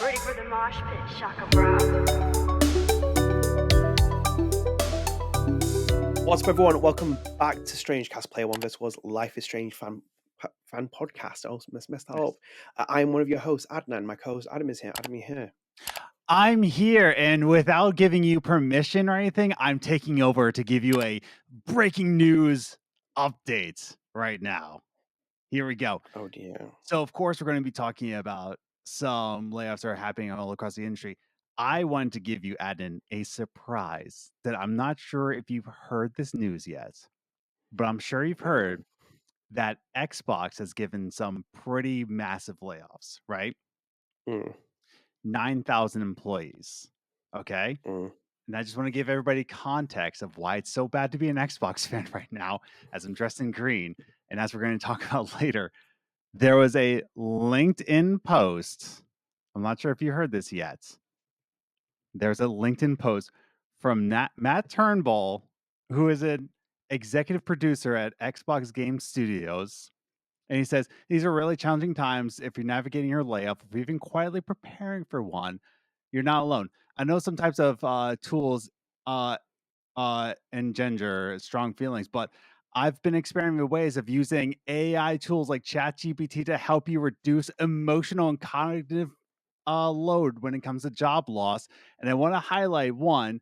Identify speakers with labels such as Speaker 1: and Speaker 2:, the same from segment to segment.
Speaker 1: Ready for the mosh pit, Shaka Bra.
Speaker 2: What's up, everyone? Welcome back to StrangeCast Player One. This was Life is Strange fan podcast. I also messed that up. I'm one of your hosts, Adnan. My co-host Adam is here. Adam, you here?
Speaker 3: I'm here, and without giving you permission or anything, I'm taking over to give you a breaking news update right now. Here we go.
Speaker 2: Oh dear.
Speaker 3: So, of course, we're going to be talking about some layoffs that are happening all across the industry. I wanted to give you, Adnan, a surprise that I'm not sure if you've heard this news yet, but I'm sure you've heard that Xbox has given some pretty massive layoffs, right?
Speaker 2: Mm,
Speaker 3: 9,000 employees. Okay.
Speaker 2: mm.
Speaker 3: And I just want to give everybody context of why it's so bad to be an Xbox fan right now, as I'm dressed in green. And as we're going to talk about later, there was a LinkedIn post. I'm not sure if you heard this yet. There's a LinkedIn post from Matt Turnbull, who is an executive producer at Xbox Game Studios. And he says, these are really challenging times. If you're navigating your layoff, if you're even quietly preparing for one, you're not alone. I know some types of tools engender strong feelings, but I've been experimenting with ways of using AI tools like ChatGPT to help you reduce emotional and cognitive load when it comes to job loss. And I want to highlight one: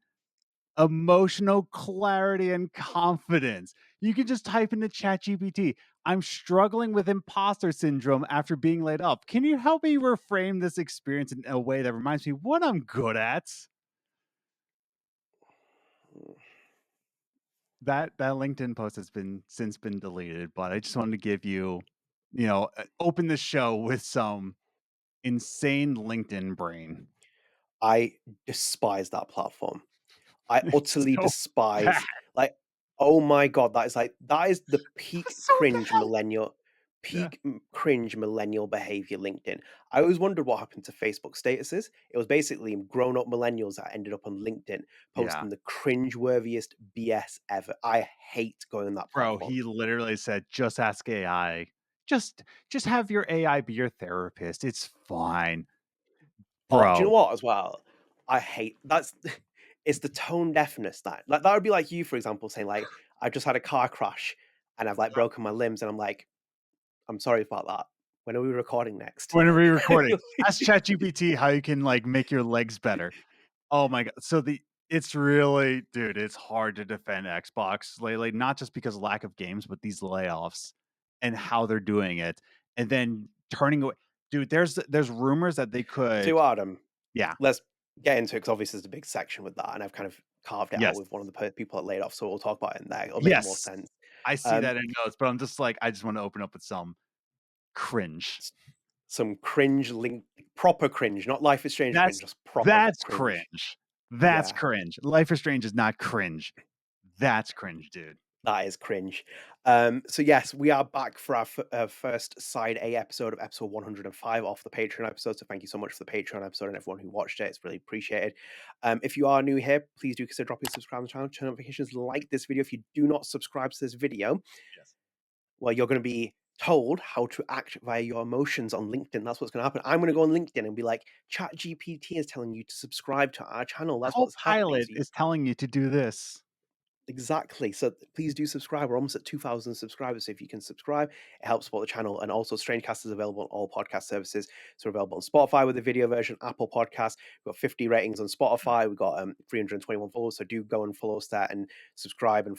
Speaker 3: emotional clarity and confidence. You can just type into ChatGPT, I'm struggling with imposter syndrome after being laid off. Can you help me reframe this experience in a way that reminds me what I'm good at? That LinkedIn post has since been deleted, but I just wanted to give you, open the show with some insane LinkedIn brain.
Speaker 2: I despise that platform. I
Speaker 3: It's
Speaker 2: utterly
Speaker 3: so
Speaker 2: despise.
Speaker 3: bad.
Speaker 2: Like, oh my god, that is the peak
Speaker 3: So
Speaker 2: cringe
Speaker 3: bad.
Speaker 2: millennial.
Speaker 3: Yeah.
Speaker 2: Cringe millennial behavior LinkedIn. I always wondered what happened to Facebook statuses. It was basically grown-up millennials that ended up on LinkedIn
Speaker 3: Yeah.
Speaker 2: posting the cringe-worthiest BS ever. I hate going on that
Speaker 3: Bro,
Speaker 2: platform.
Speaker 3: he literally said, just ask AI. Just have your AI be your therapist. It's fine.
Speaker 2: Oh, do you know
Speaker 3: Bro.
Speaker 2: what as well? I hate that's it's the tone deafness that would be like you, for example, saying like, I just had a car crash and I've like broken my limbs and I'm like, I'm sorry about that. When are we recording next?
Speaker 3: When are we recording? Ask ChatGPT how you can like make your legs better. Oh my god. So it's really, dude, it's hard to defend Xbox lately, not just because of lack of games, but these layoffs and how they're doing it. And then turning away. Dude, there's rumors that they could.
Speaker 2: So Adam,
Speaker 3: Yeah.
Speaker 2: let's get into it because obviously there's a big section with that, and I've kind of carved it out
Speaker 3: Yes.
Speaker 2: with one of the people that laid off, so we'll talk about it in there. It'll make more
Speaker 3: Yes.
Speaker 2: sense.
Speaker 3: I see
Speaker 2: Um,
Speaker 3: that in notes, but I'm just like, I just want to open up with some cringe.
Speaker 2: some cringe link, proper cringe, not Life is Strange cringe,
Speaker 3: That's
Speaker 2: just proper
Speaker 3: that's
Speaker 2: cringe.
Speaker 3: cringe. That's
Speaker 2: Yeah.
Speaker 3: cringe. Life is Strange is not cringe. That's cringe, dude.
Speaker 2: That is cringe. So yes, we are back for our first Side A episode of episode 105 off the Patreon episode. So thank you so much for the Patreon episode and everyone who watched it. It's really appreciated. If you are new here, please do consider dropping a subscribe to the channel, turn notifications, like this video. If you do not subscribe to this video,
Speaker 3: Yes.
Speaker 2: well, you're going to be told how to act via your emotions on LinkedIn. That's what's going to happen. I'm going to go on LinkedIn and be like, ChatGPT is telling you to subscribe to our channel. That's what's happening.
Speaker 3: Copilot is telling you to do this.
Speaker 2: Exactly. So please do subscribe. We're almost at 2,000 subscribers. So if you can subscribe, it helps support the channel. And also, StrangeCast is available on all podcast services. So we're available on Spotify with the video version, Apple Podcasts. We've got 50 ratings on Spotify. We've got 321 followers. So do go and follow us there and subscribe and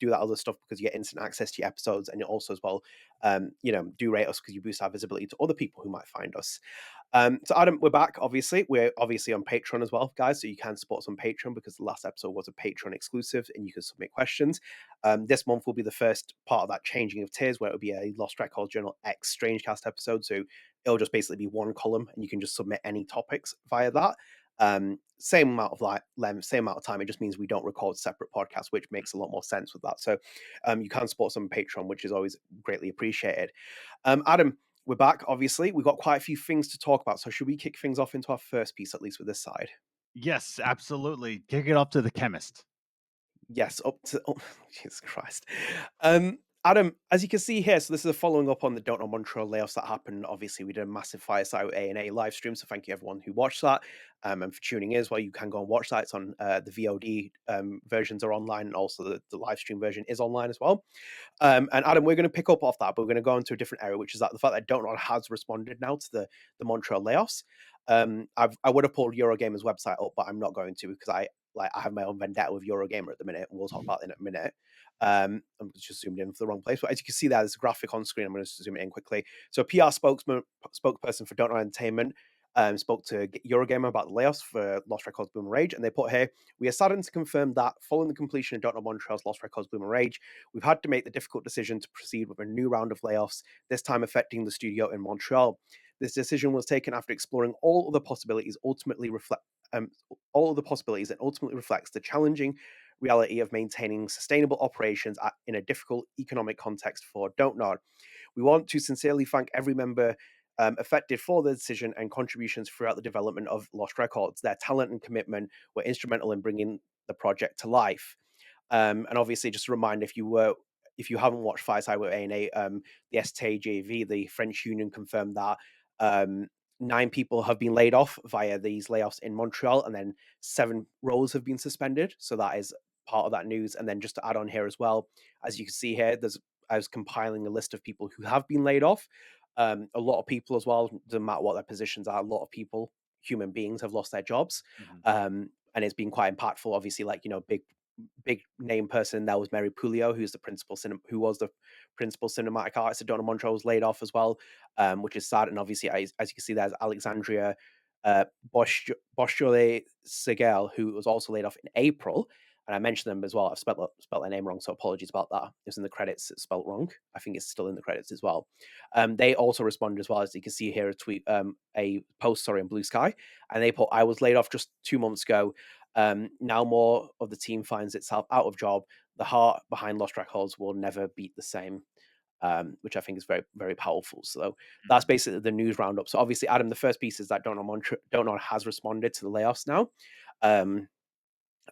Speaker 2: do that other stuff because you get instant access to your episodes. And you also as well, do rate us because you boost our visibility to other people who might find us. So Adam, we're back. We're obviously on Patreon as well, guys. So you can support us on Patreon because the last episode was a Patreon exclusive, and you can submit questions. This month will be the first part of that changing of tiers, where it'll be a Lost Records Journal X StrangeCast episode. So it'll just basically be one column, and you can just submit any topics via that. Same amount of length, same amount of time. It just means we don't record separate podcasts, which makes a lot more sense with that. So you can support us on Patreon, which is always greatly appreciated. Adam, we're back, obviously. We've got quite a few things to talk about. So should we kick things off into our first piece, at least with this side?
Speaker 3: Yes, absolutely. Kick it up to the chemist.
Speaker 2: Yes, up to... Oh, Jesus Christ. Adam, as you can see here, so this is a following up on the Don't Nod Montreal layoffs that happened. Obviously, we did a massive Fireside with A&A live stream, so thank you everyone who watched that, and for tuning in as well. You can go and watch that. It's on the VOD versions are online, and also the live stream version is online as well. And Adam, we're going to pick up off that, but we're going to go into a different area, which is that the fact that Don't Nod has responded now to the Montreal layoffs. I would have pulled Eurogamer's website up, but I'm not going to because I have my own vendetta with Eurogamer at the minute, and we'll talk about it in a minute. I'm just zoomed in for the wrong place, but as you can see, there's a graphic on screen. I'm going to zoom it in quickly. So, a PR spokesperson for Don't Nod Entertainment spoke to Eurogamer about the layoffs for Lost Records, Boom and Rage, and they put here, "We are saddened to confirm that following the completion of Don't Nod Montreal's Lost Records, Boom and Rage, we've had to make the difficult decision to proceed with a new round of layoffs, this time affecting the studio in Montreal. This decision was taken after exploring all other possibilities, all other possibilities, and ultimately reflects the challenging reality of maintaining sustainable operations in a difficult economic context for Don't Nod. We want to sincerely thank every member affected for the decision and contributions throughout the development of Lost Records. Their talent and commitment were instrumental in bringing the project to life." And obviously, just a reminder, if you haven't watched Fireside with A&A, the STJV, the French union, confirmed that 9 people have been laid off via these layoffs in Montreal, and then 7 roles have been suspended. So that is part of that news. And then just to add on here as well, as you can see here, I was compiling a list of people who have been laid off. A lot of people as well, doesn't matter what their positions are, a lot of people, human beings, have lost their jobs. And it's been quite impactful. Obviously, like, big name person that was Mary Pulio, who was the principal cinematic artist at Don't Nod Montreal, was laid off as well, which is sad. And obviously, as you can see, there's Alexandria Boschole Segel, who was also laid off in April. And I mentioned them as well. I've spelled their name wrong, so apologies about that. It's in the credits, it's spelled wrong. I think it's still in the credits as well. They also responded as well, as you can see here, a post, on Blue Sky, and they put, "I was laid off just 2 months ago. Now more of the team finds itself out of job. The heart behind Lost Records will never beat the same," which I think is very, very powerful. So that's basically the news roundup. So obviously, Adam, the first piece is that Don't Nod has responded to the layoffs now.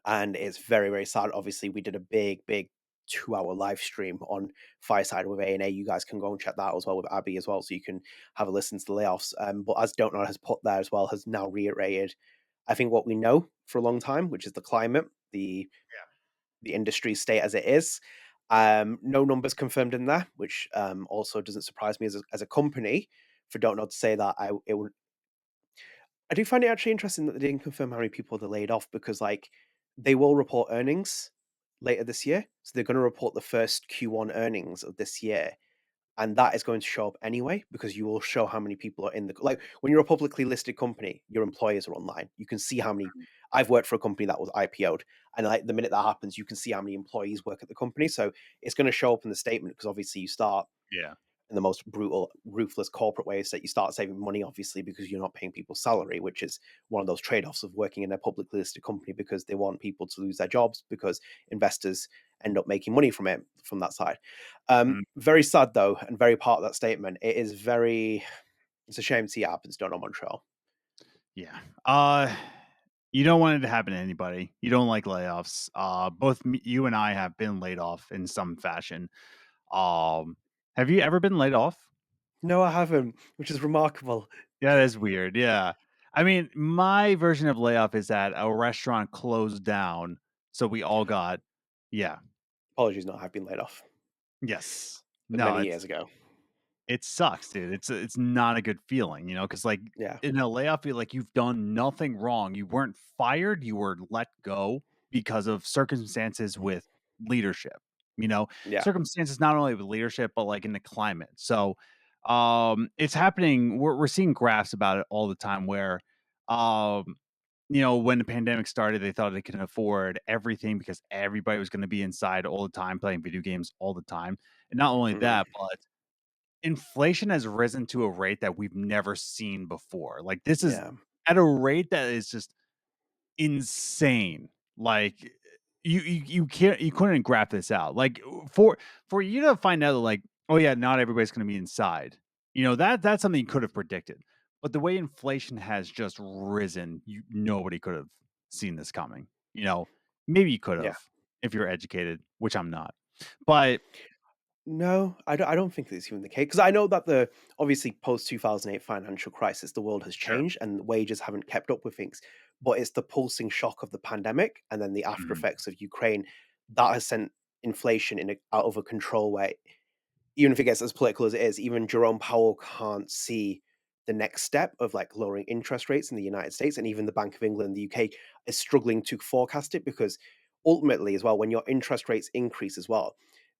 Speaker 2: And it's very, very sad. Obviously, we did a big 2-hour live stream on Fireside with A&A. You guys can go and check that out as well with Abby as well, so you can have a listen to the layoffs. But as Don't Nod has put there as well, has now reiterated, I think, what we know for a long time, which is the climate, the industry state as it is. No numbers confirmed in there, which also doesn't surprise me as a company for Don't Nod to say that. I do find it actually interesting that they didn't confirm how many people they laid off, because like they will report earnings later this year. So they're going to report the first Q1 earnings of this year. And that is going to show up anyway, because you will show how many people are in like when you're a publicly listed company, your employers are online. You can see how many. I've worked for a company that was IPO'd, and like the minute that happens, you can see how many employees work at the company. So it's going to show up in the statement, because obviously you start in the most brutal, ruthless corporate ways, that you start saving money, obviously, because you're not paying people salary, which is one of those trade-offs of working in a publicly listed company, because they want people to lose their jobs, because investors end up making money from that side. Very sad though, and very part of that statement. It's a shame to see it happens. Don't Nod Montreal.
Speaker 3: Yeah. You don't want it to happen to anybody. You don't like layoffs. Both you and I have been laid off in some fashion. Have you ever been laid off?
Speaker 2: No, I haven't, which is remarkable.
Speaker 3: Yeah, that's weird. Yeah. I mean, my version of layoff is that a restaurant closed down, so we all got, yeah.
Speaker 2: Apologies, not have been laid off.
Speaker 3: Yes.
Speaker 2: But
Speaker 3: No,
Speaker 2: many years ago.
Speaker 3: it sucks, dude. It's not a good feeling, because like
Speaker 2: Yeah.
Speaker 3: in a layoff, you're like, you've done nothing wrong. You weren't fired. You were let go because of circumstances with leadership.
Speaker 2: Yeah.
Speaker 3: Circumstances not only with leadership, but like in the climate. So, it's happening. We're seeing graphs about it all the time where, when the pandemic started, they thought they could afford everything because everybody was going to be inside all the time, playing video games all the time. And not only that, but inflation has risen to a rate that we've never seen before. Like, this is
Speaker 2: Yeah.
Speaker 3: at a rate that is just insane. Like, you couldn't graph this out. Like, for you to find out that, like, oh yeah, not everybody's going to be inside. That's something you could have predicted. But the way inflation has just risen, nobody could have seen this coming. Maybe you could
Speaker 2: Yeah.
Speaker 3: have if you're educated, which I'm not. But
Speaker 2: No, I don't think that's even the case because I know that the obviously post 2008 financial crisis, the world has
Speaker 3: Sure.
Speaker 2: changed and wages haven't kept up with things. But it's the pulsing shock of the pandemic and then the after
Speaker 3: Mhm.
Speaker 2: effects of Ukraine that has sent inflation out of a control way. Even if it gets as political as it is, even Jerome Powell can't see the next step of like lowering interest rates in the United States, and even the Bank of England, the UK, is struggling to forecast it because ultimately, as well, when your interest rates increase as well,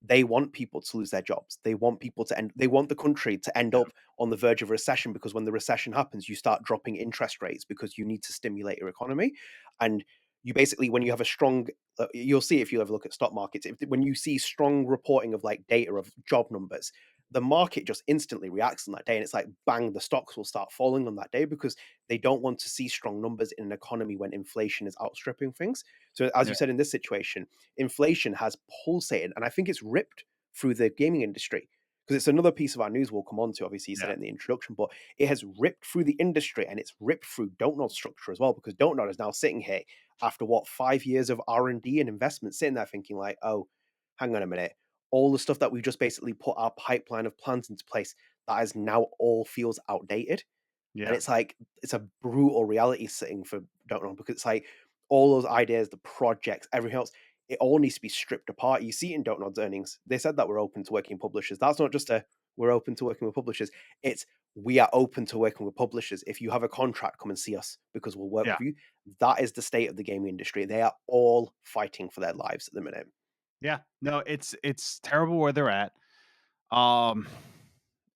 Speaker 2: they want people to lose their jobs. They want people to end. They want the country to end
Speaker 3: Yeah.
Speaker 2: up on the verge of recession because when the recession happens, you start dropping interest rates because you need to stimulate your economy, and you basically when you have a strong you'll see if you ever look at stock markets when you see strong reporting of like data of job numbers, the market just instantly reacts on that day and it's like bang, the stocks will start falling on that day because they don't want to see strong numbers in an economy when inflation is outstripping things. So as
Speaker 3: Yeah.
Speaker 2: you said, in this situation inflation has pulsated and I think it's ripped through the gaming industry because it's another piece of our news we'll come on to. Obviously you said
Speaker 3: Yeah.
Speaker 2: it in the introduction, but it has ripped through the industry and it's ripped through Don't Nod structure as well because Don't Nod is now sitting here after what 5 years of R&D and investment, sitting there thinking like, oh, hang on a minute, all the stuff that we just basically put our pipeline of plans into place, that is now all feels outdated. And
Speaker 3: Yeah.
Speaker 2: it's like it's a brutal reality sitting for Don't Know because it's like all those ideas, the projects, everything else, it all needs to be stripped apart. You see it in Don't Nod's earnings. They said that we're open to working with publishers. That's not just a we're open to working with publishers. It's we are open to working with publishers. If you have a contract, come and see us because we'll work
Speaker 3: Yeah.
Speaker 2: with you. That is the state of the gaming industry. They are all fighting for their lives at the minute.
Speaker 3: Yeah. No, it's terrible where they're at. Um,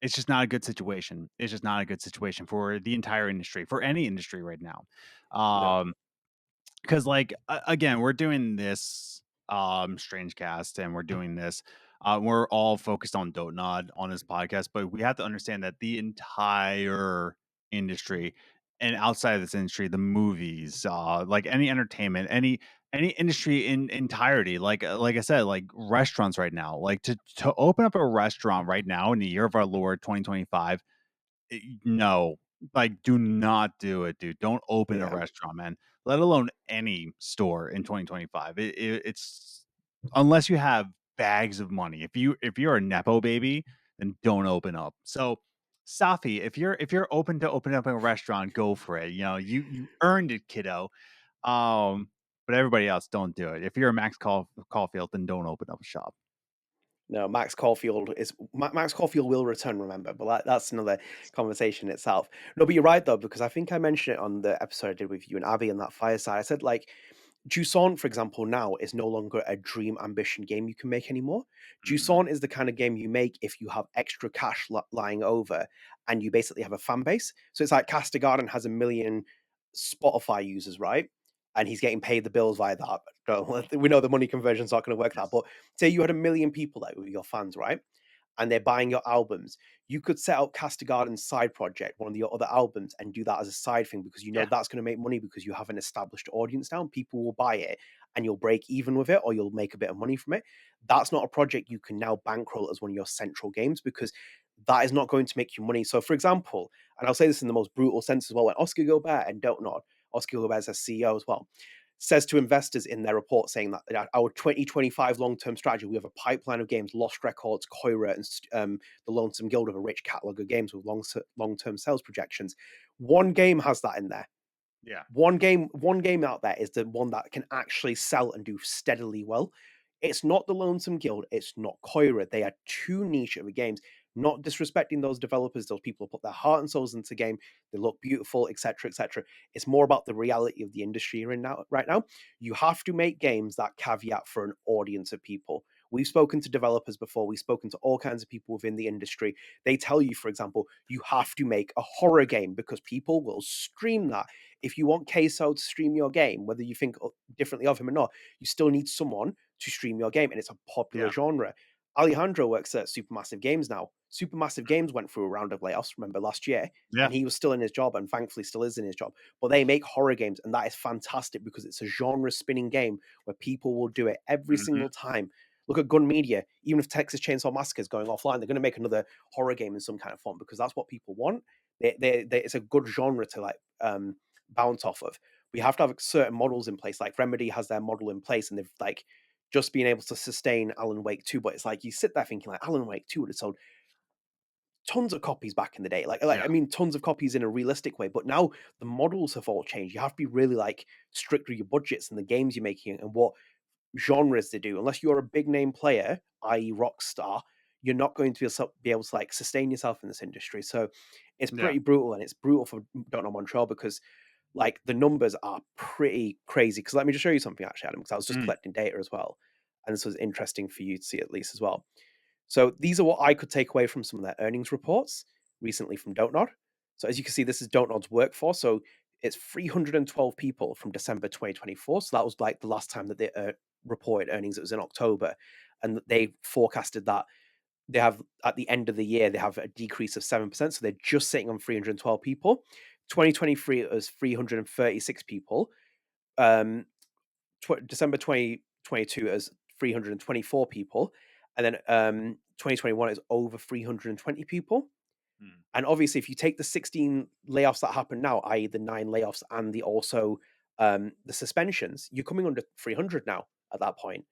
Speaker 3: it's just not a good situation. It's just not a good situation for the entire industry, for any industry right now.
Speaker 2: No.
Speaker 3: Because like again, we're doing this strange cast and we're doing this. We're all focused on Don't Nod on this podcast, but we have to understand that the entire industry and outside of this industry, the movies, like any entertainment, any industry in entirety, like I said, like restaurants right now, like to open up a restaurant right now in the year of our Lord 2025, no, like do not do it, dude. Don't open a
Speaker 2: Yeah.
Speaker 3: restaurant, man. Let alone any store in 2025. It's unless you have bags of money. If you're a nepo baby, then don't open up. So Safi, if you're open to open up a restaurant, go for it. You know, you earned it, kiddo. Um, but everybody else, don't do it. If you're a Caulfield, then don't open up a shop.
Speaker 2: No, Max Caulfield will return, remember, but that's another conversation itself. No, but you're right though, because I think I mentioned it on the episode I did with you and Abby and that fireside. I said like Jusant, for example, now is no longer a dream ambition game you can make anymore.
Speaker 3: Mhm.
Speaker 2: Jusant is the kind of game you make if you have extra cash lying over and you basically have a fan base. So it's like Castigarden has 1 million Spotify users, right? And he's getting paid the bills via that. We know the money conversion's not going to work that,
Speaker 3: Yes.
Speaker 2: but say you had 1 million people that were your fans, right? And they're buying your albums, you could set up Castigarden's side project, one of your other albums, and do that as a side thing because you know
Speaker 3: Yeah.
Speaker 2: that's going to make money because you have an established audience now and people will buy it and you'll break even with it or you'll make a bit of money from it. That's not a project you can now bankroll as one of your central games because that is not going to make you money. So, for example, and I'll say this in the most brutal sense as well, when Oscar Gilbert and Don't Nod, Oscar Gilbert is a CEO as well, says to investors in their report saying that our 2025 long-term strategy, we have a pipeline of games, Lost Records, Koira, and the Lonesome Guild of a rich catalog of games with long-term sales projections. One game has that in there.
Speaker 3: Yeah.
Speaker 2: One game out there is the one that can actually sell and do steadily well. It's not the Lonesome Guild, it's not Koira. They are too niche of a games. Not disrespecting those developers, those people who put their heart and souls into the game. They look beautiful, etc., etc. It's more about the reality of the industry you're in now. Right now, you have to make games that caveat for an audience of people. We've spoken to developers before. We've spoken to all kinds of people within the industry. They tell you, for example, you have to make a horror game because people will stream that. If you want Queso to stream your game, whether you think differently of him or not, you still need someone to stream your game, and it's a popular
Speaker 3: Yeah.
Speaker 2: genre. Alejandro works at Supermassive Games now. Supermassive Games went through a round of layoffs, remember, last year,
Speaker 3: Yeah.
Speaker 2: and he was still in his job, and thankfully still is in his job. But they make horror games, and that is fantastic because it's a genre-spinning game where people will do it every
Speaker 3: Mhm.
Speaker 2: single time. Look at Gun Media. Even if Texas Chainsaw Massacre is going offline, they're going to make another horror game in some kind of form because that's what people want. It's a good genre to like bounce off of. We have to have certain models in place. Like Remedy has their model in place, and they've like just being able to sustain Alan Wake 2. But it's like you sit there thinking like Alan Wake 2 would have sold tons of copies back in the day. Like
Speaker 3: Yeah.
Speaker 2: I mean, tons of copies in a realistic way. But now the models have all changed. You have to be really like strict with your budgets and the games you're making and what genres they do. Unless you're a big name player, i.e., Rockstar, you're not going to be able to like sustain yourself in this industry. So it's
Speaker 3: Yeah.
Speaker 2: pretty brutal, and it's brutal for Don't Nod Montreal because like the numbers are pretty crazy. Because let me just show you something actually, Adam, because I was just collecting data as well, and this was interesting for you to see at least as well. So these are what I could take away from some of their earnings reports recently from Don't Nod. So as you can see, this is Don't Nod's workforce. So it's 312 people from December 2024. So that was like the last time that they reported earnings. It was in October, and they forecasted that they have at the end of the year they have a decrease of 7%. So they're just sitting on 312 people. 2023 it was 336 people. December 2022 as 324 people, and then 2021 is over 320 people. And obviously, if you take the 16 layoffs that happen now, i.e., the 9 layoffs and the also the suspensions, you're coming under 300 now at that point.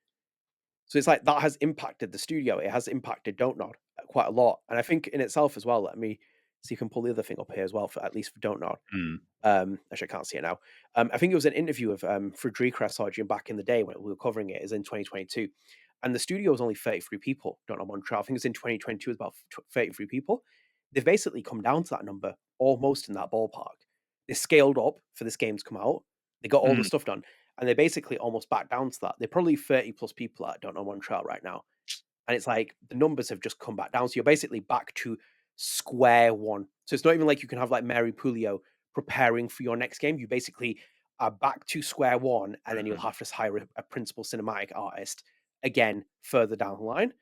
Speaker 2: So it's like that has impacted the studio. It has impacted Don't Nod quite a lot, and I think in itself as well. Let me see if you can pull the other thing up here as well for at least for Don't Nod. Actually, I can't see it now. I think it was an interview of Frederica Sargent back in the day when we were covering it. Is in 2022, and the studio was only 33 people. Don't Nod Montreal. I think it was in 2022. It was about 33 people. They've basically come down to that number, almost in that ballpark. They scaled up for this game to come out. They got all the stuff done, and they basically almost back down to that. They're probably 30 plus people at Don't Nod Montreal right now, and it's like the numbers have just come back down. So you're basically back to square one. So it's not even like you can have like Mary Pulio preparing for your next game. You basically are back to square one, and then you'll have to hire a principal cinematic artist again further down the line.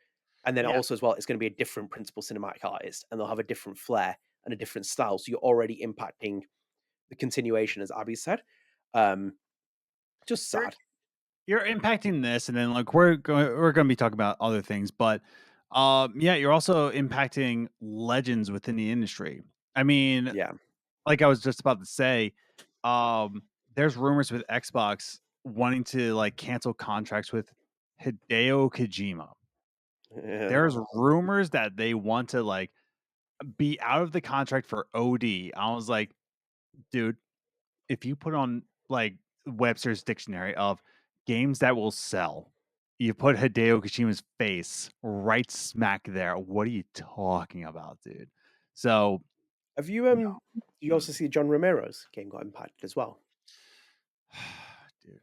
Speaker 2: And then also as well, it's going to be a different principal cinematic artist, and they'll have a different flair and a different style. So you're already impacting the continuation, as Abby said. Just sad.
Speaker 3: You're impacting this, and then like we're going to be talking about other things, but yeah, you're also impacting legends within the industry. I mean,
Speaker 2: Yeah.
Speaker 3: like I was just about to say, there's rumors with Xbox wanting to like cancel contracts with Hideo Kojima. There's rumors that they want to like be out of the contract for OD. I was like, dude, if you put on like Webster's dictionary of games that will sell, you put Hideo Kojima's face right smack there. What are you talking about, dude? So
Speaker 2: have you you also see John Romero's game got impacted as well?
Speaker 3: dude,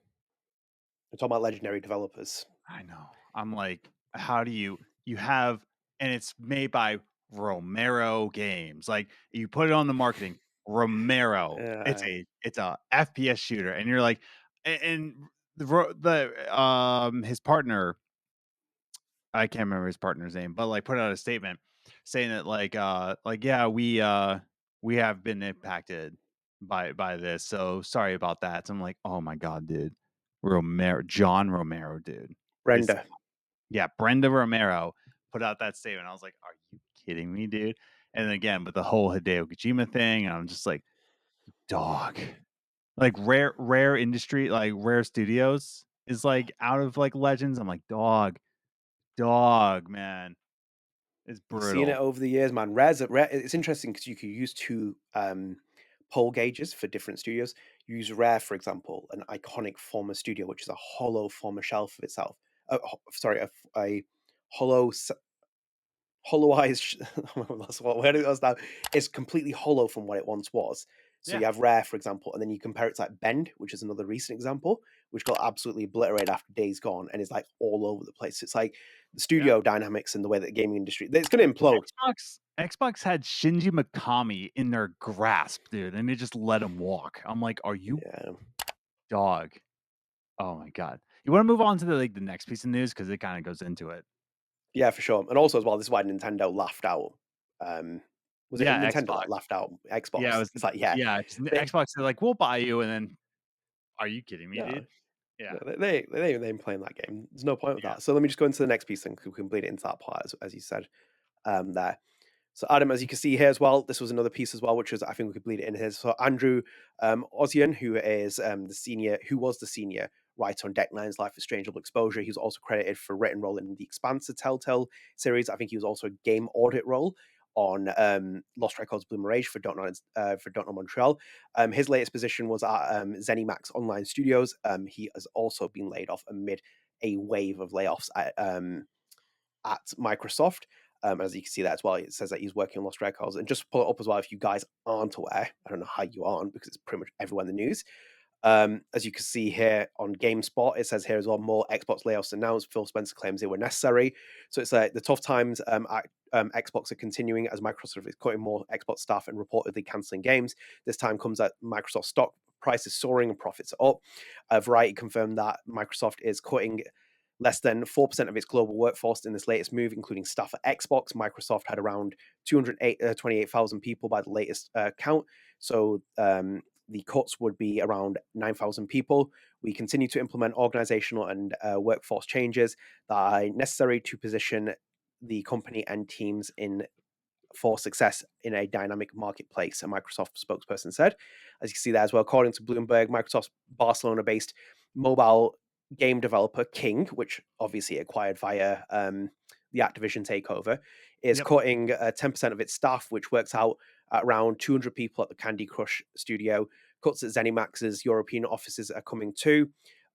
Speaker 2: I'm talking about legendary developers.
Speaker 3: I know. I'm like, how do you have, and it's made by Romero Games. Like you put it on the marketing, Romero. It's a FPS shooter, and you're like, and his partner, I can't remember his partner's name, but like put out a statement saying that like yeah, we have been impacted by this. So sorry about that. So I'm like, oh my god, dude. John Romero, dude.
Speaker 2: Brenda.
Speaker 3: Yeah, Brenda Romero put out that statement. I was like, are you kidding me, dude? And then again, with the whole Hideo Kojima thing, and I'm just like, dog. Like rare industry, like Rare Studios is like out of like Legends. I'm like, dog, man. It's
Speaker 2: You've seen it
Speaker 3: brutal.
Speaker 2: over the years, man. It's interesting because you can use two poll gauges for different studios. You use Rare, for example, an iconic former studio, which is a hollow former shelf of itself. A hollow, hollowized. That's what where it was now. It's completely hollow from what it once was. So you have Rare, for example, and then you compare it to like Bend, which is another recent example, which got absolutely obliterated after Days Gone and is like all over the place. It's like the studio dynamics and the way that the gaming industry it's going to implode.
Speaker 3: Xbox had Shinji Mikami in their grasp, dude, and they just let him walk. I'm like, are you dog? Oh my god! You want to move on to the next piece of news because it kind of goes into it.
Speaker 2: Yeah, for sure. And also as well, this is why Nintendo laughed out. Was it Nintendo
Speaker 3: Xbox.
Speaker 2: that laughed out Xbox?
Speaker 3: Yeah,
Speaker 2: It's like
Speaker 3: Xbox. They're like, we'll buy you, and then, are you kidding me, dude?
Speaker 2: Yeah, they ain't playing that game. There's no point with that. So let me just go into the next piece and complete it into that part, as you said there. So Adam, as you can see here as well, this was another piece as well, which was I think we could bleed it in here. So Andrew Auseon, who is who was the senior writer on Deckline's Life is Strange Double Exposure. He was also credited for written role in the Expanse Telltale series. I think he was also a game audit role on Lost Records Blue Mirage for Don't Nod Montreal. His latest position was at ZeniMax Online Studios. He has also been laid off amid a wave of layoffs at Microsoft. As you can see that as well, it says that he's working on Lost Records. And just to pull it up as well, if you guys aren't aware, I don't know how you aren't because it's pretty much everywhere in the news. As you can see here on GameSpot, it says here as well, more Xbox layoffs announced. Phil Spencer claims they were necessary. So it's like the tough times at Xbox are continuing as Microsoft is cutting more Xbox staff and reportedly cancelling games. This time comes at Microsoft stock price is soaring and profits are up. Variety confirmed that Microsoft is cutting less than 4% of its global workforce in this latest move, including staff at Xbox. Microsoft had around 228,000 people by the latest count. So the cuts would be around 9,000 people. We continue to implement organizational and workforce changes that are necessary to position the company and teams for success in a dynamic marketplace, a Microsoft spokesperson said. As you can see there as well, according to Bloomberg, Microsoft's Barcelona-based mobile game developer King, which obviously acquired via the Activision takeover, is cutting 10% of its staff, which works out at around 200 people at the Candy Crush studio. Cuts at ZeniMax's European offices are coming too.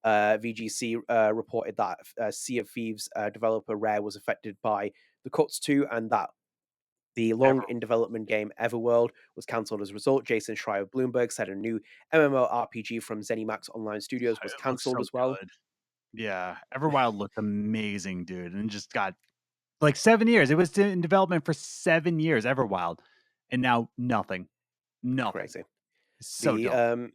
Speaker 2: VGC reported that Sea of Thieves developer Rare was affected by the cuts too, and that the long in development game Everworld was cancelled as a result. Jason Schreier of Bloomberg said a new MMORPG from ZeniMax Online Studios was cancelled as well.
Speaker 3: Good. Yeah, Everwild looked amazing, dude, and just got like 7 years. It was in development for 7 years, Everwild, and now nothing.
Speaker 2: Crazy.
Speaker 3: It's so dumb.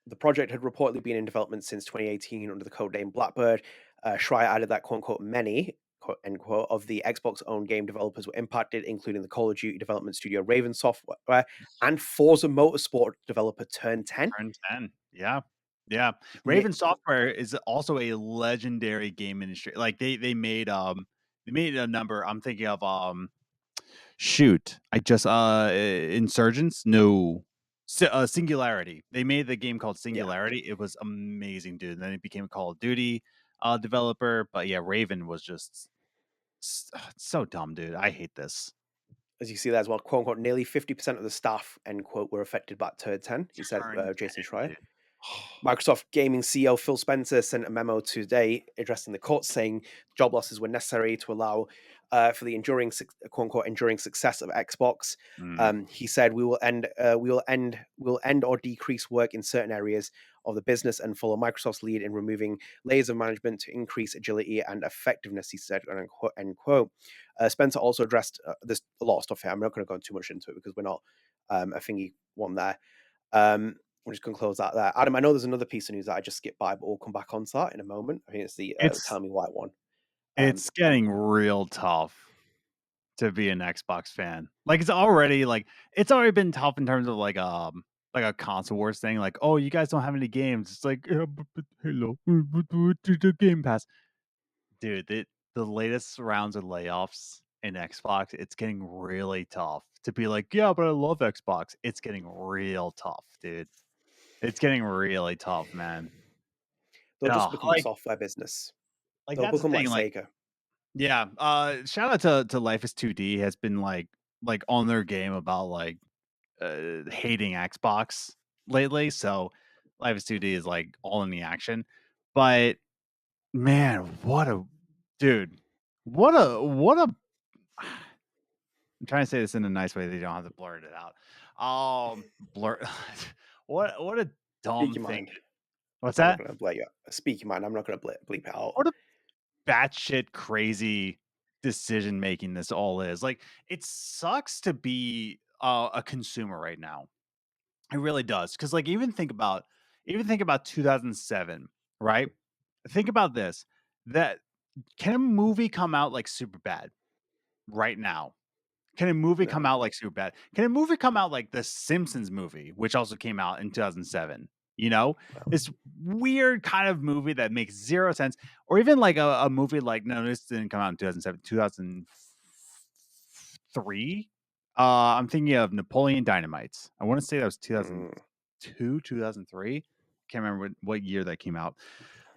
Speaker 2: The project had reportedly been in development since 2018 under the codename Blackbird. Schreier added that, quote unquote, many, quote, end quote, of the Xbox-owned game developers were impacted, including the Call of Duty development studio Raven Software and Forza Motorsport developer Turn 10.
Speaker 3: Turn 10, yeah. Yeah, Raven Software is also a legendary game industry. Like they made a number. I'm thinking of shoot, I just Insurgents. No, Singularity. They made the game called Singularity. It was amazing, dude. And then it became a Call of Duty developer. But yeah, Raven was just so dumb, dude. I hate this.
Speaker 2: As you see that as well, quote unquote, nearly 50% of the staff, end quote, were affected by Turn 10, he said, Jason Schreier. Microsoft Gaming CEO Phil Spencer sent a memo today addressing the cuts, saying job losses were necessary to allow for the enduring, quote unquote, enduring success of Xbox. He said, "We will end or decrease work in certain areas of the business and follow Microsoft's lead in removing layers of management to increase agility and effectiveness." He said, end quote. Spencer also addressed there's a lot of stuff here. I'm not going to go too much into it because we're not a thingy one there. I'm just going to close that there. Adam, I know there's another piece of news that I just skipped by, but we'll come back on to that in a moment. I think it's the Tell Me Why one.
Speaker 3: It's getting real tough to be an Xbox fan. Like it's already been tough in terms of like a console wars thing. Like, oh, you guys don't have any games. It's like, yeah, but hello, the Game Pass, dude. The latest rounds of layoffs in Xbox, it's getting really tough to be like, yeah, but I love Xbox. It's getting real tough, dude. It's getting really tough, man.
Speaker 2: They'll just become a software business. They'll become like Sega.
Speaker 3: Yeah. Shout out to Life is 2D has been like on their game about like hating Xbox lately. So Life is 2D is like all in the action. But man, what a I'm trying to say this in a nice way that you don't have to blurt it out. What a dumb thing.
Speaker 2: Mind.
Speaker 3: What's that?
Speaker 2: I'm not gonna speak your mind. I'm not gonna bleep it out.
Speaker 3: What a batshit crazy decision making this all is. Like, it sucks to be a consumer right now. It really does. Because like even think about 2007, right? Think about this. That can a movie come out like super bad right now? Can a movie come out like super bad? Can a movie come out like the Simpsons movie, which also came out in 2007? You know, this weird kind of movie that makes zero sense, or even like a movie like, no, this didn't come out in 2007, 2003. I'm thinking of Napoleon Dynamite. I want to say that was 2002, 2003. Can't remember what year that came out.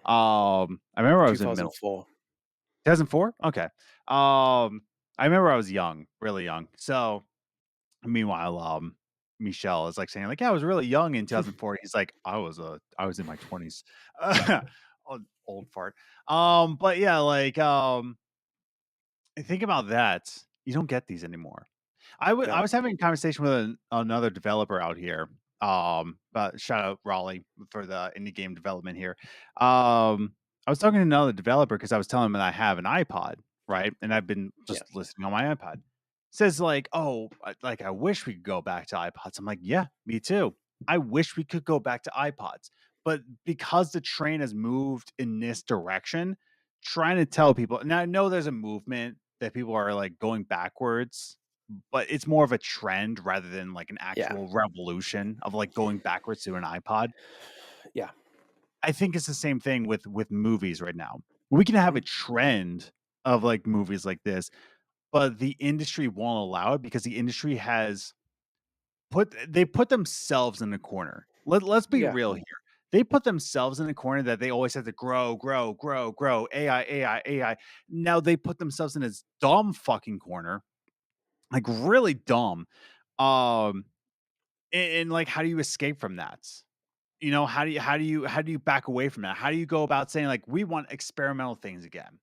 Speaker 3: I remember I was in middle
Speaker 2: 2004.
Speaker 3: 2004? Okay. I remember I was young, really young. So meanwhile, Michelle is like saying like, "Yeah, I was really young in 2004." He's like, I was in my 20s." Old fart. But yeah, like think about that. You don't get these anymore. I
Speaker 2: No.
Speaker 3: was having a conversation with another developer out here. Shout out Raleigh for the indie game development here. I was talking to another developer because I was telling him that I have an iPod, right? And I've been
Speaker 2: Yeah.
Speaker 3: just listening on my iPod. Says like, oh, like I wish we could go back to iPods. I'm like, yeah, me too. I wish we could go back to iPods, but because the train has moved in this direction, trying to tell people. Now I know there's a movement that people are like going backwards, but it's more of a trend rather than like an
Speaker 2: Yeah.
Speaker 3: actual revolution of like going backwards to an iPod.
Speaker 2: Yeah.
Speaker 3: I think it's the same thing with movies right now. We can have a
Speaker 2: Mhm.
Speaker 3: trend of like movies like this, but the industry won't allow it because the industry has put themselves in a corner. Let's be
Speaker 2: Yeah.
Speaker 3: real here. They put themselves in a corner that they always have to grow, grow, AI, AI, AI. Now they put themselves in this dumb fucking corner, like really dumb. Um, and like, how do you escape from that? You know, how do you back away from that? How do you go about saying like we want experimental things again?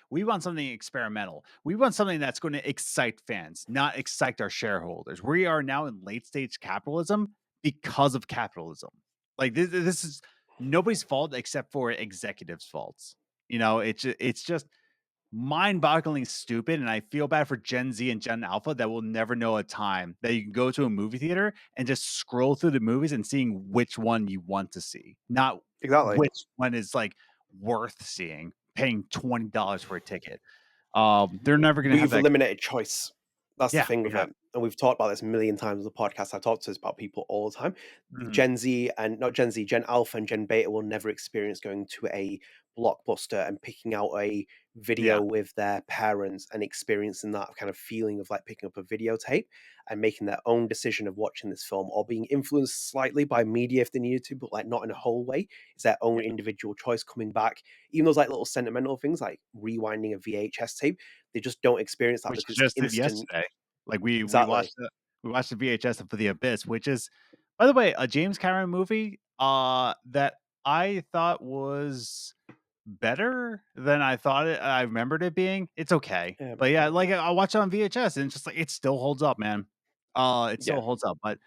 Speaker 3: We want something experimental. We want something that's going to excite fans, not excite our shareholders. We are now in late stage capitalism because of capitalism. Like this is nobody's fault except for executives' faults. You know, it's just mind-bogglingly stupid, and I feel bad for Gen Z and Gen Alpha that will never know a time that you can go to a movie theater and just scroll through the movies and seeing which one you want to see, not
Speaker 2: Exactly.
Speaker 3: which one is like worth seeing, paying $20 for a ticket. They're never gonna have
Speaker 2: We've
Speaker 3: that.
Speaker 2: eliminated choice. That's the
Speaker 3: Yeah,
Speaker 2: thing
Speaker 3: we
Speaker 2: with
Speaker 3: have.
Speaker 2: it. And we've talked about this a million times on the podcast. I talk to this about people all the time.
Speaker 3: Mhm.
Speaker 2: Gen Z and not Gen Z, Gen Alpha and Gen Beta will never experience going to a blockbuster and picking out a video
Speaker 3: Yeah,
Speaker 2: with their parents and experiencing that kind of feeling of like picking up a videotape and making their own decision of watching this film or being influenced slightly by media if they needed to, but like not in a whole way. It's their own
Speaker 3: yeah.
Speaker 2: individual choice coming back. Even those like little sentimental things like rewinding a VHS tape, they just don't experience that
Speaker 3: Which
Speaker 2: because
Speaker 3: I
Speaker 2: it's
Speaker 3: just did
Speaker 2: instant.
Speaker 3: yesterday. Like
Speaker 2: Exactly.
Speaker 3: we watched the VHS for the Abyss, which is, by the way, a James Cameron movie that I thought was better than I remembered it being. It's okay.
Speaker 2: Yeah.
Speaker 3: But yeah, like I watched it on VHS and it's just like it still holds up, man. It
Speaker 2: Yeah.
Speaker 3: still holds up, but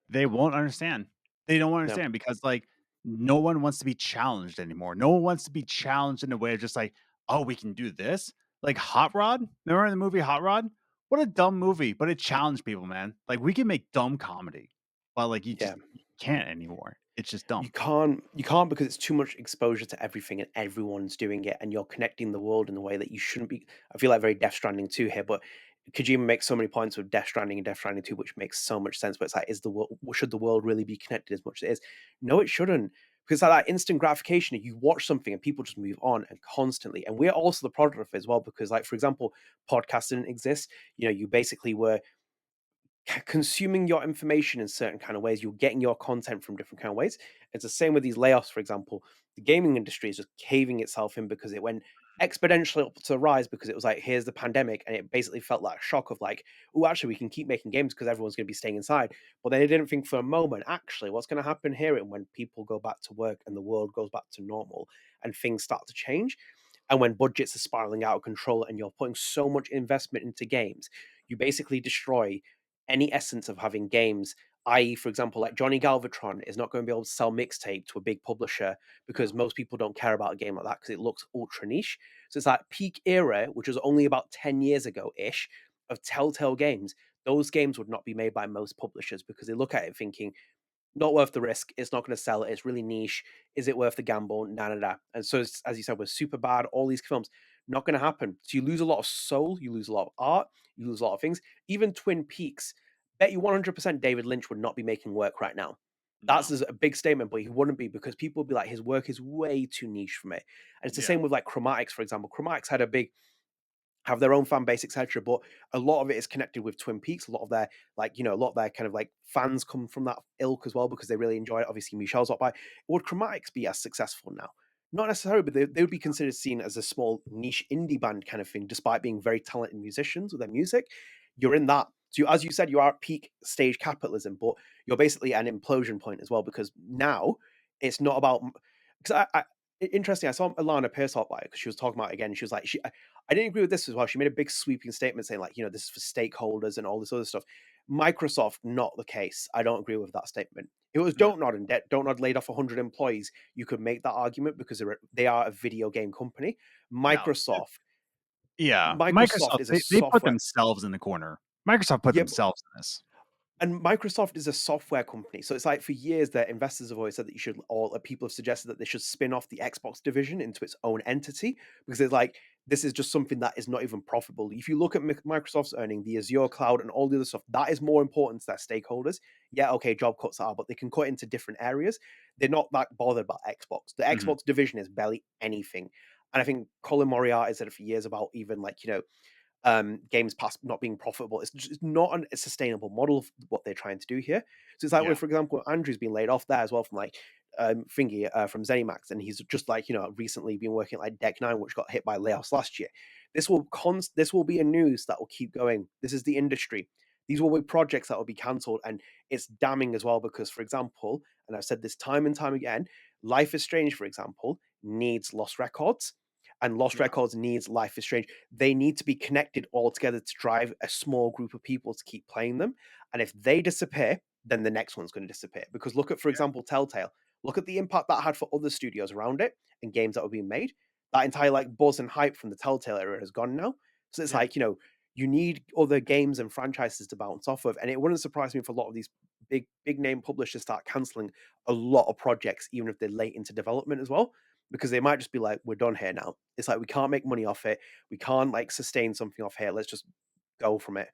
Speaker 3: they won't understand. They don't
Speaker 2: No.
Speaker 3: understand because like no one wants to be challenged anymore. No one wants to be challenged in a way of just like, oh, we can do this. Like Hot Rod. Remember in the movie Hot Rod? What a dumb movie, but it challenged people, man. Like we can make dumb comedy, but like
Speaker 2: Yeah.
Speaker 3: you can't anymore. It's just dumb.
Speaker 2: You can't because it's too much exposure to everything and everyone's doing it and you're connecting the world in a way that you shouldn't be. I feel like very Death Stranding 2 here, but Kojima makes so many points with Death Stranding and Death Stranding 2, which makes so much sense. But it's like, is the world should the world really be connected as much as it is? No, it shouldn't. Because like that instant gratification, you watch something and people just move on and constantly. And we're also the product of it as well, because like for example, podcasts didn't exist. You know, you basically were consuming your information in certain kind of ways. You're getting your content from different kind of ways. It's the same with these layoffs, for example. The gaming industry is just caving itself in because it went exponentially up to the rise because it was like, here's the pandemic, and it basically felt like a shock of like, oh, actually, we can keep making games because everyone's going to be staying inside. But then they didn't think for a moment, actually, what's going to happen here and when people go back to work and the world goes back to normal and things start to change. And when budgets are spiraling out of control and you're putting so much investment into games, you basically destroy any essence of having games. I.e., for example, like Johnny Galvatron is not going to be able to sell Mixtape to a big publisher because
Speaker 3: No.
Speaker 2: most people don't care about a game like that because it looks ultra niche. So it's like peak era, which was only about 10 years ago ish, of Telltale games. Those games would not be made by most publishers because they look at it thinking, not worth the risk. It's not going to sell. It's really niche. Is it worth the gamble? Nah, nah, nah. And so, as you said, with super bad, all these films, not going to happen. So you lose a lot of soul. You lose a lot of art. You lose a lot of things. Even Twin Peaks, bet you 100% David Lynch would not be making work right now. That's
Speaker 3: No.
Speaker 2: a big statement, but he wouldn't be because people would be like, his work is way too niche for me. And it's the
Speaker 3: Yeah.
Speaker 2: same with like Chromatics, for example. Chromatics had a big have their own fan base, etc. But a lot of it is connected with Twin Peaks. A lot of their a lot of their kind of like fans come from that ilk as well because they really enjoy it. Obviously, Michelle's not by. Would Chromatics be as successful now? not necessarily, but they would be considered seen as a small niche indie band kind of thing, despite being very talented musicians with their music. You're in that. So as you said, you are at peak stage capitalism, but you're basically at an implosion point as well, because now it's not about, because interesting, I saw Alana Pierce talk about it because she was talking about it again. She was like, I didn't agree with this as well. She made a big sweeping statement saying like, this is for stakeholders and all this other stuff. Microsoft, not the case. I don't agree with that statement. If it was
Speaker 3: Yeah.
Speaker 2: Don't Nod and Don't Nod laid off 100 employees, you could make that argument because they are a video game company.
Speaker 3: No.
Speaker 2: Microsoft,
Speaker 3: Yeah.
Speaker 2: Microsoft
Speaker 3: Microsoft,
Speaker 2: is a
Speaker 3: they put
Speaker 2: software.
Speaker 3: themselves in the corner. Microsoft put
Speaker 2: Yeah,
Speaker 3: themselves in this.
Speaker 2: and Microsoft is a software company. So it's like for years, their investors have always said that you should, or people have suggested that they should spin off the Xbox division into its own entity because it's like, this is just something that is not even profitable. If you look at Microsoft's earning, the Azure cloud and all the other stuff, that is more important to their stakeholders. Yeah, okay, job cuts are, but they can cut into different areas. They're not that bothered about Xbox. The Xbox division is barely anything. And I think Colin Moriarty said it for years about even like, Games Pass not being profitable. It's just not a sustainable model of what they're trying to do here. So it's like,
Speaker 3: Yeah.
Speaker 2: for example, Andrew's been laid off there as well from like Thingy from ZeniMax, and he's just like recently been working at like Deck Nine, which got hit by layoffs last year. This will be a news that will keep going. This is the industry. These will be projects that will be cancelled, and it's damning as well because, for example, and I've said this time and time again, Life is Strange, for example, needs Lost Records, and Lost
Speaker 3: Yeah.
Speaker 2: Records needs Life is Strange. They need to be connected all together to drive a small group of people to keep playing them. And if they disappear, then the next one's going to disappear. Because look at, for example, Telltale. Look at the impact that had for other studios around it and games that were being made. That entire like buzz and hype from the Telltale era has gone now. So it's
Speaker 3: Yeah.
Speaker 2: like, you need other games and franchises to bounce off of. And it wouldn't surprise me if a lot of these big name publishers start canceling a lot of projects, even if they're late into development as well, because they might just be like, we're done here now. It's like, we can't make money off it. We can't like sustain something off here. Let's just go from it.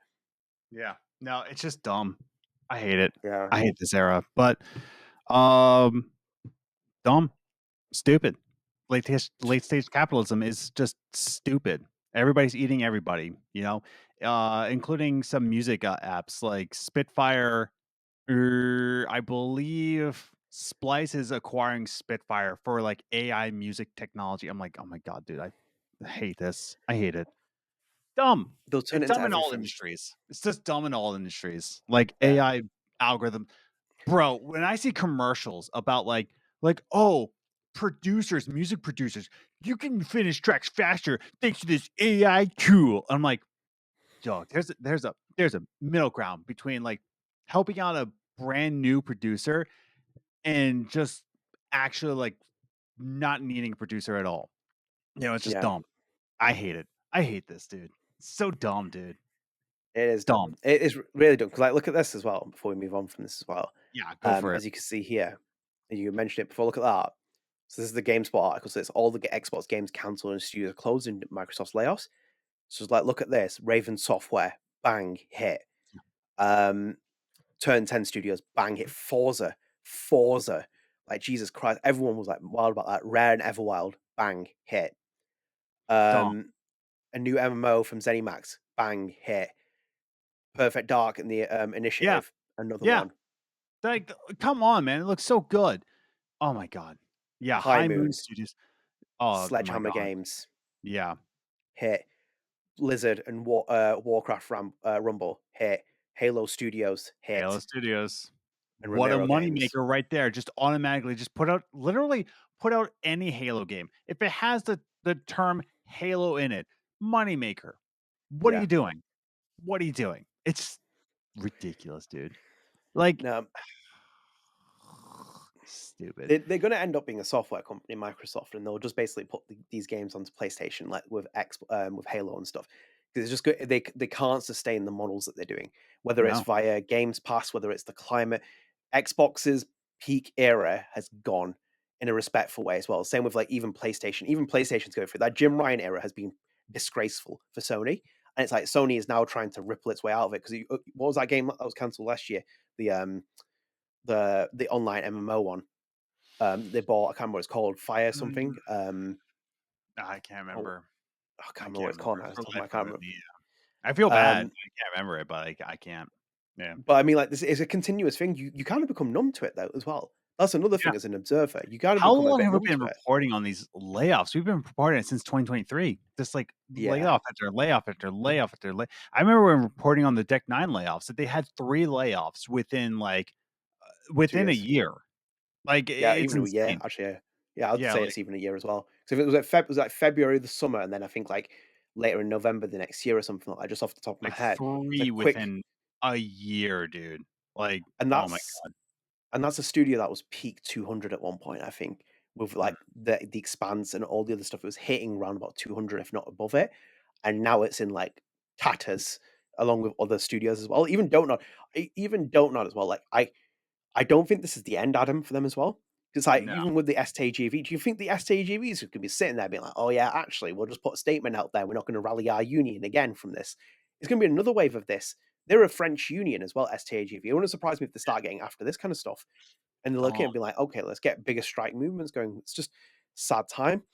Speaker 3: Yeah. No, it's just dumb. I hate it.
Speaker 2: Yeah.
Speaker 3: I hate this era. But dumb, stupid. Late stage capitalism is just stupid. Everybody's eating everybody, including some music apps like Spitfire. I believe Splice is acquiring Spitfire for like AI music technology. I'm like, oh my god, dude, I hate this. I hate it. Dumb.
Speaker 2: They'll turn
Speaker 3: It's
Speaker 2: it into
Speaker 3: dumb in all
Speaker 2: everything.
Speaker 3: industries. It's just dumb in all industries. Like
Speaker 2: Yeah.
Speaker 3: AI algorithm. Bro, when I see commercials about oh, producers, music producers, you can finish tracks faster thanks to this AI tool. I'm like, dog, there's a middle ground between like helping out a brand new producer and just actually like not needing a producer at all. It's just
Speaker 2: Yeah.
Speaker 3: dumb. I hate it. I hate this, dude. It's so dumb, dude.
Speaker 2: It is
Speaker 3: Dumb.
Speaker 2: dumb. It is really dumb. Because like, look at this as well, before we move on from this as well.
Speaker 3: Yeah, go for it.
Speaker 2: As you can see here, and you mentioned it before, look at that. So this is the GameSpot article. So it's all the Xbox games cancelled and studios closed in Microsoft's layoffs. So it's like, look at this. Raven Software, bang, hit. Turn 10 Studios, bang, hit. Forza. Like, Jesus Christ. Everyone was like wild about that. Rare and Everwild, bang, hit.
Speaker 3: Dumb.
Speaker 2: A new MMO from ZeniMax, bang, hit. Perfect Dark and the
Speaker 3: Yeah.
Speaker 2: Initiative, another
Speaker 3: Yeah.
Speaker 2: one.
Speaker 3: Like, come on, man. It looks so good. Oh my god. Yeah,
Speaker 2: High
Speaker 3: High Moon
Speaker 2: Moon,
Speaker 3: Studios. Oh my
Speaker 2: Sledgehammer
Speaker 3: god.
Speaker 2: Games,
Speaker 3: Yeah.
Speaker 2: hit. Blizzard and Warcraft Rumble, hit. Halo Studios,
Speaker 3: Halo
Speaker 2: hit.
Speaker 3: Studios.
Speaker 2: And
Speaker 3: What a
Speaker 2: Romero Games.
Speaker 3: moneymaker right there. Just automatically just literally put out any Halo game. If it has the term Halo in it, moneymaker. What are
Speaker 2: Yeah.
Speaker 3: you doing? What are you doing? It's ridiculous, dude. Like,
Speaker 2: No,
Speaker 3: stupid.
Speaker 2: they're going to end up being a software company, Microsoft, and they'll just basically put these games onto PlayStation, like with with Halo and stuff. Because it's just good. They can't sustain the models that they're doing, whether it's
Speaker 3: No.
Speaker 2: via Games Pass, whether it's the climate. Xbox's peak era has gone in a respectful way as well. Same with like even PlayStation. Even PlayStation's going through that. Jim Ryan era has been disgraceful for Sony, and it's like Sony is now trying to ripple its way out of it. Because what was that game that was cancelled last year? The online MMO one. They bought, I can't remember what it's called, Fire something.
Speaker 3: I can't
Speaker 2: Oh,
Speaker 3: remember.
Speaker 2: I can't remember what it's called now.
Speaker 3: For
Speaker 2: I
Speaker 3: life
Speaker 2: can't
Speaker 3: of
Speaker 2: remember.
Speaker 3: me. I feel bad. I
Speaker 2: Um,
Speaker 3: can't remember it, but I can't. Yeah.
Speaker 2: but I mean, like, this is a continuous thing. You kind of become numb to it though, as well. That's another
Speaker 3: Yeah.
Speaker 2: thing as an observer. You got to
Speaker 3: How
Speaker 2: become a
Speaker 3: long
Speaker 2: bit
Speaker 3: have we
Speaker 2: numb
Speaker 3: been
Speaker 2: to it.
Speaker 3: reporting on these layoffs? We've been reporting it since 2023. Just like
Speaker 2: Yeah,
Speaker 3: layoff after layoff after layoff after lay. I remember when reporting on the Deck 9 layoffs that they had 3 layoffs2 within a
Speaker 2: years.
Speaker 3: year. Like
Speaker 2: Yeah,
Speaker 3: it's
Speaker 2: even a year
Speaker 3: insane.
Speaker 2: actually. Yeah, yeah, I'd
Speaker 3: Yeah,
Speaker 2: say
Speaker 3: like
Speaker 2: it's even a year as well. So if it was like it was like February the summer, and then I think like later in November the next year or something like that, just off the top of my
Speaker 3: like
Speaker 2: head. It's a
Speaker 3: 3
Speaker 2: quick,
Speaker 3: within a year, dude. Like,
Speaker 2: and
Speaker 3: oh my
Speaker 2: that's
Speaker 3: god.
Speaker 2: and that's a studio that was peak 200 at one point, I think, with
Speaker 3: Mm,
Speaker 2: like the Expanse and all the other stuff. It was hitting around about 200, if not above it, and now it's in like tatters along with other studios as well. Even Don't Nod as well. Like I don't think this is the end, Adam, for them as well. Because like
Speaker 3: no.
Speaker 2: even with the STGV, do you think the STGVs could be sitting there being like, "Oh yeah, actually, we'll just put a statement out there. We're not going to rally our union again from this." It's going to be another wave of this. They're a French union as well, STGV. It wouldn't surprise me if they start getting after this kind of stuff, and they're looking
Speaker 3: Oh,
Speaker 2: at it and be like, "Okay, let's get bigger strike movements going." It's just sad time.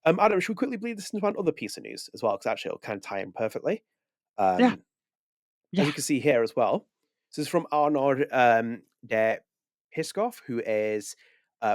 Speaker 2: Adam, should we quickly bleed this into one other piece of news as well? Because actually, it'll kind of tie in perfectly.
Speaker 3: yeah,
Speaker 2: Um, as
Speaker 3: yeah.
Speaker 2: you can see here as well. So this is from Arnaud de Pischoff, who is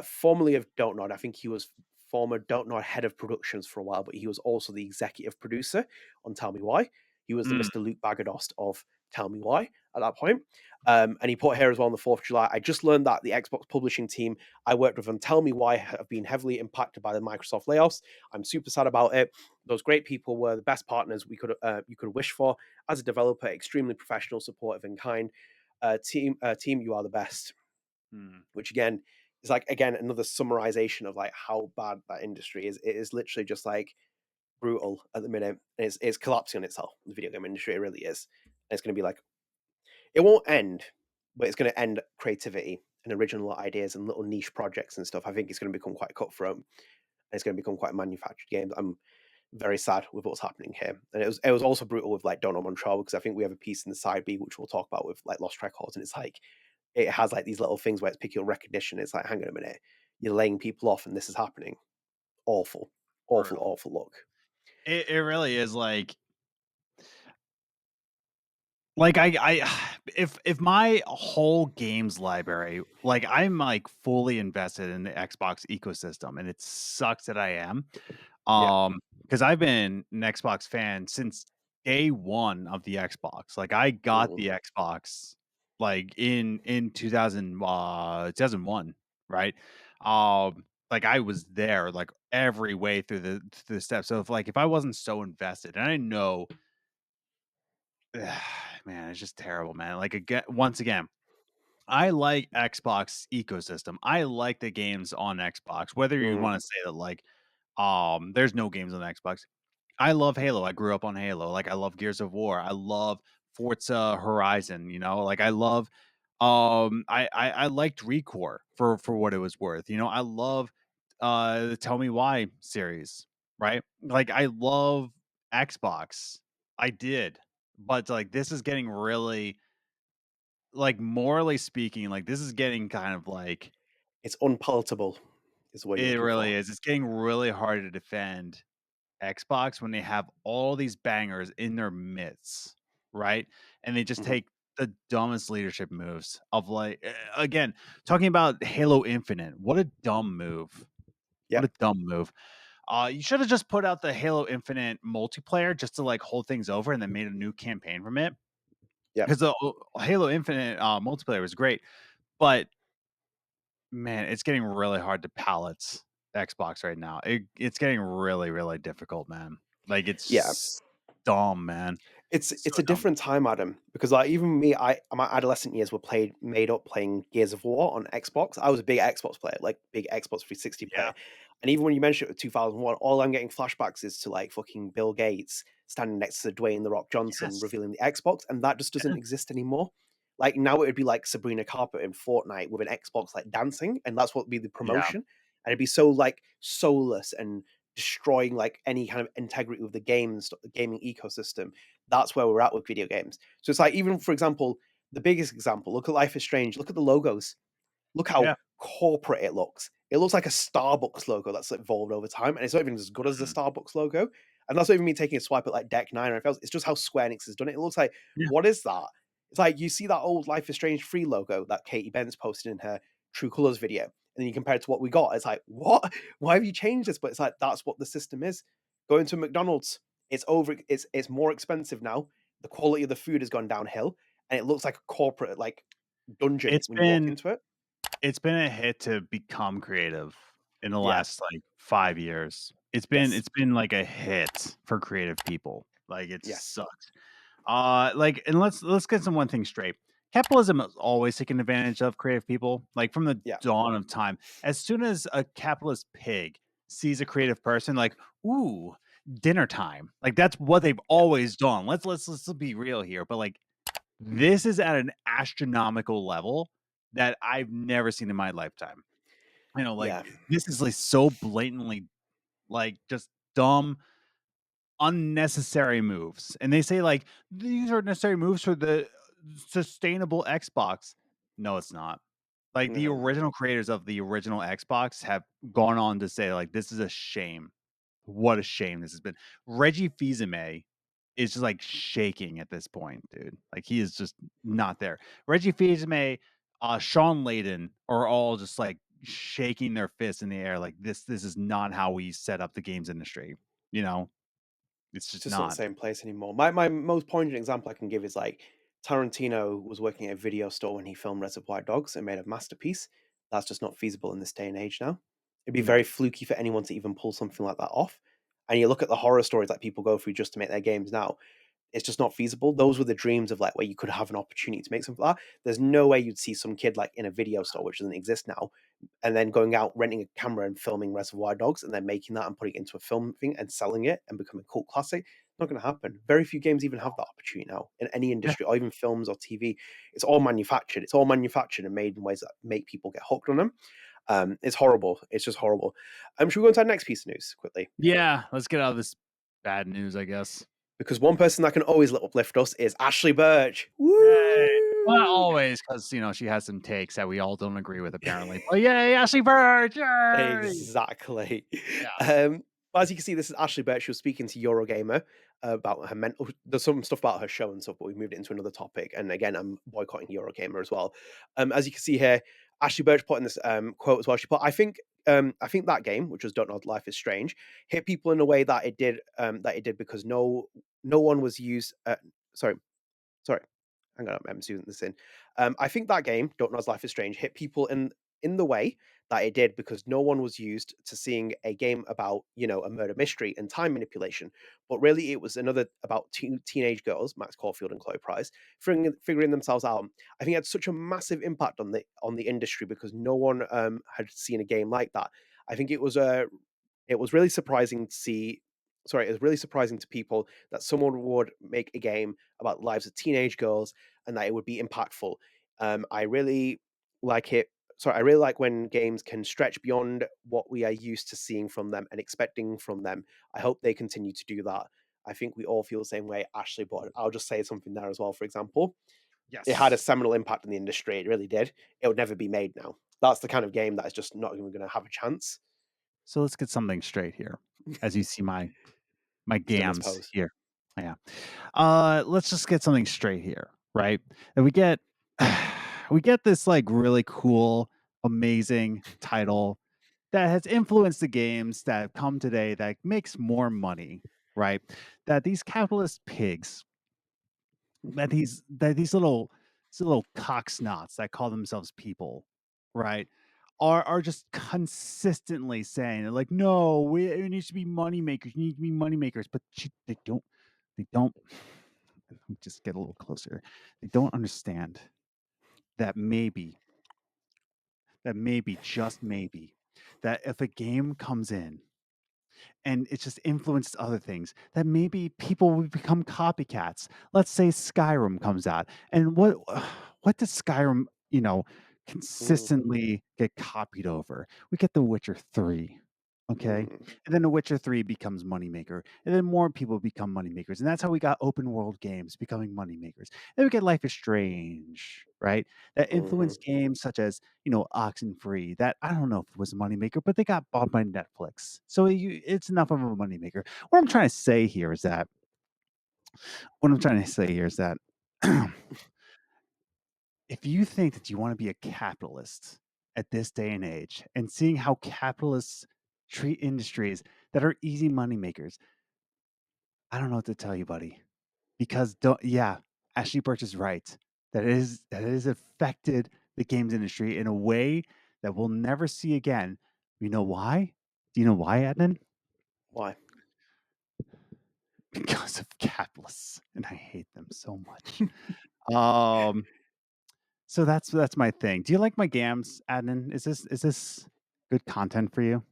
Speaker 2: formerly of Don't Nod. I think he was former Don't Nod head of productions for a while, but he was also the executive producer on Tell Me Why. He was the
Speaker 3: Mm,
Speaker 2: Mr. Luke Bagadost of Tell Me Why at that point. And he put here as well on the 4th of July. I just learned that the Xbox publishing team I worked with on Tell Me Why have been heavily impacted by the Microsoft layoffs. I'm super sad about it. Those great people were the best partners you could wish for as a developer, extremely professional, supportive, and kind. Team, you are the best.
Speaker 3: mm.
Speaker 2: Which again is like again another summarization of like how bad that industry is. It is literally just like brutal at the minute. It's collapsing on itself. The video game industry, it really is. And it's going to be like it won't end, but it's going to end creativity and original ideas and little niche projects and stuff. I think it's going to become quite cutthroat. And it's going to become quite manufactured games. I'm very sad with what's happening here. And it was also brutal with like Don't Nod Montreal because I think we have a piece in the side B which we'll talk about with like Lost Records, and it's like it has like these little things where it's picking up recognition. It's like, hang on a minute, you're laying people off, and this is happening. Awful, awful,
Speaker 3: Brutal.
Speaker 2: awful look.
Speaker 3: It really is like I if my whole games library, like I'm like fully invested in the Xbox ecosystem, and it sucks that I am.
Speaker 2: Yeah.
Speaker 3: Because I've been an Xbox fan since day one of the Xbox. Like I got
Speaker 2: Mhm.
Speaker 3: the Xbox like in 2001, right? Like I was there like every way through the steps. So if I wasn't so invested, and I know man, it's just terrible, man. Like again, once again, I like Xbox ecosystem. I like the games on Xbox. Whether you
Speaker 2: Mhm.
Speaker 3: want to say that like there's no games on Xbox. I love Halo. I grew up on Halo. Like I love Gears of War. I love Forza Horizon, like I love I liked Recore for what it was worth. I love the Tell Me Why series, right? Like I love Xbox. I did. But like this is getting really like morally speaking, like this is getting kind of like
Speaker 2: It's unpalatable, is the word you're
Speaker 3: it
Speaker 2: looking
Speaker 3: really
Speaker 2: for.
Speaker 3: is. It's getting really hard to defend Xbox when they have all these bangers in their midst, right? And they just
Speaker 2: Mhm.
Speaker 3: take the dumbest leadership moves of like again, talking about Halo Infinite. What a dumb move. What
Speaker 2: Yep.
Speaker 3: a dumb move. You should have just put out the Halo Infinite multiplayer just to like hold things over and then made a new campaign from it.
Speaker 2: Yep.
Speaker 3: Because the Halo Infinite multiplayer was great, but man, it's getting really hard to palate Xbox right now. It's getting really, really difficult, man. Like
Speaker 2: Yeah.
Speaker 3: it's dumb, man. So
Speaker 2: It's a
Speaker 3: dumb.
Speaker 2: different time, Adam, because like even me, my adolescent years were played made up playing Gears of War on Xbox. I was a big Xbox player, like big Xbox 360
Speaker 3: Yeah.
Speaker 2: player. And even when you mentioned it with 2001, all I'm getting flashbacks is to like fucking Bill Gates standing next to Dwayne the Rock Johnson
Speaker 3: Yes.
Speaker 2: revealing the Xbox, and that just doesn't
Speaker 3: Yeah.
Speaker 2: exist anymore. Like now it would be like Sabrina Carpenter in Fortnite with an Xbox like dancing, and that's what would be the
Speaker 3: Yeah.
Speaker 2: promotion. And it'd be so like soulless and destroying like any kind of integrity with the gaming ecosystem. That's where we're at with video games. So it's like even for example, the biggest example, look at Life is Strange, look at the logos. Look how
Speaker 3: Yeah.
Speaker 2: corporate it looks. It looks like a Starbucks logo that's evolved over time, and it's not even as good as the
Speaker 3: Mhm.
Speaker 2: Starbucks logo. And that's not even me taking a swipe at like Deck Nine or anything else. It's just how Square Enix has done it. It looks like
Speaker 3: Yeah.
Speaker 2: what is that? It's like you see that old Life is Strange 3 logo that Katie Benz posted in her True Colors video, and then you compare it to what we got. It's like, what? Why have you changed this? But it's like that's what the system is. Going to McDonald's, it's more expensive now. The quality of the food has gone downhill, and it looks like a corporate like dungeon
Speaker 3: It's
Speaker 2: when you walk
Speaker 3: been
Speaker 2: into it.
Speaker 3: it's been a hit to become creative in the
Speaker 2: Yeah.
Speaker 3: last like 5 years.
Speaker 2: Yes.
Speaker 3: It's been like a hit for creative people. Like it
Speaker 2: Yes.
Speaker 3: sucks. Like, and let's get one thing straight. Capitalism has always taken advantage of creative people, like from the
Speaker 2: Yeah.
Speaker 3: dawn of time. As soon as a capitalist pig sees a creative person, like, ooh, dinner time. Like that's what they've always done. Let's be real here. But like this is at an astronomical level that I've never seen in my lifetime. You know, like
Speaker 2: Yeah.
Speaker 3: this is like so blatantly like just dumb unnecessary moves. And they say like these are necessary moves for the sustainable Xbox. No, it's not. Like the
Speaker 2: No.
Speaker 3: original creators of the original Xbox have gone on to say like this is a shame. What a shame this has been. Reggie Fils-Aimé is just like shaking at this point, dude. Like he is just not there. Reggie Fils-Aimé, Sean Layden are all just like shaking their fists in the air like this is not how we set up the games industry. You know, it's
Speaker 2: It's
Speaker 3: just
Speaker 2: just not the
Speaker 3: not.
Speaker 2: same place anymore. My most poignant example I can give is like Tarantino was working at a video store when he filmed Reservoir Dogs and made a masterpiece. That's just not feasible in this day and age now. It'd be
Speaker 3: No.
Speaker 2: very fluky for anyone to even pull something like that off. And you look at the horror stories that people go through just to make their games now. It's just not feasible. Those were the dreams of like where you could have an opportunity to make something like that. There's no way you'd see some kid like in a video store, which doesn't exist now, and then going out renting a camera and filming Reservoir Dogs and then making that and putting it into a film thing and selling it and becoming a cult classic. Not going to happen. Very few games even have that opportunity now in any
Speaker 3: Yeah.
Speaker 2: industry or even films or TV. It's all manufactured. It's all manufactured and made in ways that make people get hooked on them. It's horrible. It's just horrible. Should we go into our next piece of news quickly?
Speaker 3: Yeah. Let's get out of this bad news, I guess.
Speaker 2: Because one person that can always uplift us is Ashly Burch.
Speaker 3: Yay. Well, not
Speaker 2: Woo!
Speaker 3: always, because you know she has some takes that we all don't agree with, apparently. But yay, Ashly Burch! Yay!
Speaker 2: Exactly.
Speaker 3: Yeah.
Speaker 2: But as you can see, this is Ashly Burch. She was speaking to Eurogamer about her mental. There's some stuff about her show and stuff, but we moved it into another topic. And again, I'm boycotting Eurogamer as well. As you can see here, Ashly Burch put in this quote as well. She put, I think that game, which was Don't Nod Life is Strange, hit people in a way that it did because no one was used. Sorry, hang on, I'm zooming this in. I think that game, Don't Nod's Life is Strange, hit people in the way that it did because no one was used to seeing a game about a murder mystery and time manipulation, but really it was another about two teenage girls, Max Caulfield and Chloe Price, figuring themselves out. I think it had such a massive impact on the industry because no one had seen a game like that. I think it was really surprising to see. Sorry, it was really surprising to people that someone would make a game about the lives of teenage girls and that it would be impactful. I really like it. Sorry, I really like when games can stretch beyond what we are used to seeing from them and expecting from them. I hope they continue to do that. I think we all feel the same way, Ashley, but I'll just say something there as well. For example, it had a
Speaker 3: Yes.
Speaker 2: seminal impact on the industry. It really did. It would never be made now. That's the kind of game that is just not even going to have a chance.
Speaker 3: So let's get something straight here. As you see my
Speaker 2: He's done his
Speaker 3: gams
Speaker 2: pose.
Speaker 3: here. Yeah. Let's just get something straight here, right? And we get we get this like really cool, amazing title that has influenced the games that have come today that makes more money, right? That these capitalist pigs, that these little cocksnots that call themselves people, right? Are just consistently saying like, no, it needs to be money makers. You need to be money makers, but they don't. Let me just get a little closer. They don't understand that just maybe, that if a game comes in and it just influences other things, that maybe people will become copycats. Let's say Skyrim comes out, and what does Skyrim,
Speaker 2: Mm,
Speaker 3: consistently get copied over? We get The Witcher 3. Okay.
Speaker 2: mm,
Speaker 3: And then The Witcher 3 becomes moneymaker. And then more people become moneymakers. And that's how we got open world games becoming moneymakers. Then we get Life is Strange, right? That
Speaker 2: mhm,
Speaker 3: influenced games such as, Oxenfree, that I don't know if it was a moneymaker, but they got bought by Netflix. So it's enough of a moneymaker. What I'm trying to say here is that, what I'm trying to say here is that if you think that you want to be a capitalist at this day and age and seeing how capitalists treat industries that are easy money makers, I don't know what to tell you, buddy. Because yeah, Ashly Burch is right. That it has affected the games industry in a way that we'll never see again. You know why? Do you know why, Adnan?
Speaker 2: Why?
Speaker 3: Because of capitalists, and I hate them so much. um, so that's my thing. Do you like my gams, Adnan? Is this good content for you?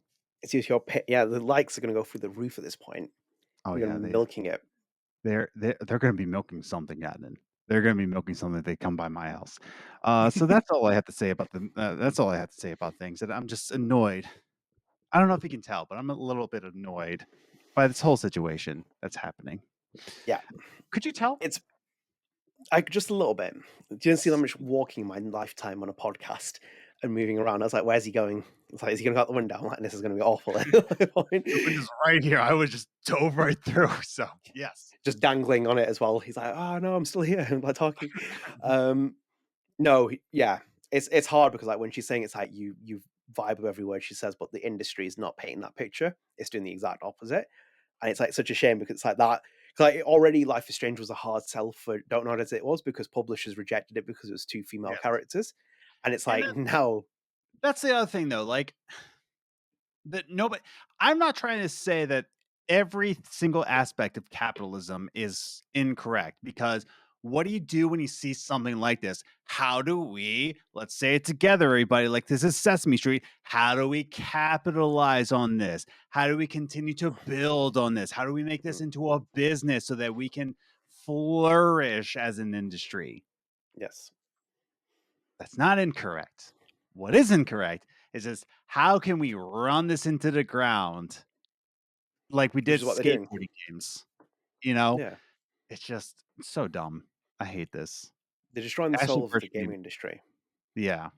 Speaker 2: It's just yeah, the likes are going to go through the roof at this point.
Speaker 3: Oh
Speaker 2: You're
Speaker 3: yeah,
Speaker 2: going to be milking it.
Speaker 3: they're going to be milking something, Adnan. They're going to be milking something if they come by my house. So that's all I have to say about them. That's all I have to say about things. And I'm just annoyed. I don't know if you can tell, but I'm a little bit annoyed by this whole situation that's happening.
Speaker 2: Yeah,
Speaker 3: Could you tell?
Speaker 2: it's just a little bit. Didn't see that much walking in my lifetime on a podcast and moving around. I was like, where's he going? It's like, is he going to go out the window? I'm like, this is going to be awful.
Speaker 3: The window's right here. I was just dove right through. So yes.
Speaker 2: Just dangling on it as well. He's like, oh no, I'm still here. I'm like talking. No, yeah, it's hard because like when she's saying it's like you vibe with every word she says, but the industry is not painting that picture. It's doing the exact opposite, and it's like such a shame because it's like that. Because like already, Life is Strange was a hard sell for Don't Nod as it was because publishers rejected it because it was two female
Speaker 3: Yes.
Speaker 2: characters, and it's
Speaker 3: And
Speaker 2: like now
Speaker 3: that's the other thing though. Like that nobody I'm not trying to say that every single aspect of capitalism is incorrect because what do you do when you see something like this? How do we, let's say it together, everybody, like this is Sesame Street. How do we capitalize on this? How do we continue to build on this? How do we make this into a business so that we can flourish as an industry?
Speaker 2: yes,
Speaker 3: That's not incorrect. What is incorrect is just how can we run this into the ground like we
Speaker 2: which
Speaker 3: did
Speaker 2: is what they're doing.
Speaker 3: skateboarding games? You know,
Speaker 2: Yeah,
Speaker 3: it's just so dumb. I hate this.
Speaker 2: they're destroying the
Speaker 3: Ashly
Speaker 2: soul of
Speaker 3: Burch
Speaker 2: the
Speaker 3: made,
Speaker 2: gaming industry.
Speaker 3: yeah,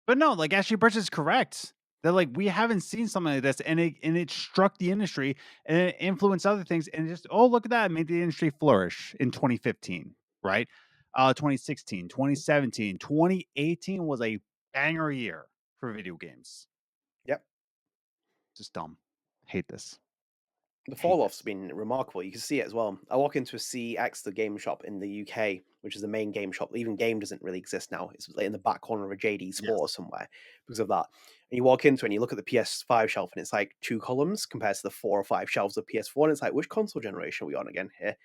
Speaker 3: but no, like Ashly Burch is correct. That like we haven't seen something like this, and it struck the industry and it influenced other things, and it just oh look at that, it made the industry flourish in 2015, right? 2016, 2017, 2018 was a banger year for video games.
Speaker 2: Yep.
Speaker 3: Just dumb. Hate this.
Speaker 2: The
Speaker 3: Hate
Speaker 2: fall off's
Speaker 3: this.
Speaker 2: been remarkable. You can see it as well. I walk into a CX, the game shop in the UK, which is the main game shop. Even game doesn't really exist now. It's like in the back corner of a JD Sport or
Speaker 3: Yes.
Speaker 2: somewhere because of that. And you walk into it and you look at the PS5 shelf and it's like two columns compared to the 4 or 5 shelves of PS4. And it's like, which console generation are we on again here?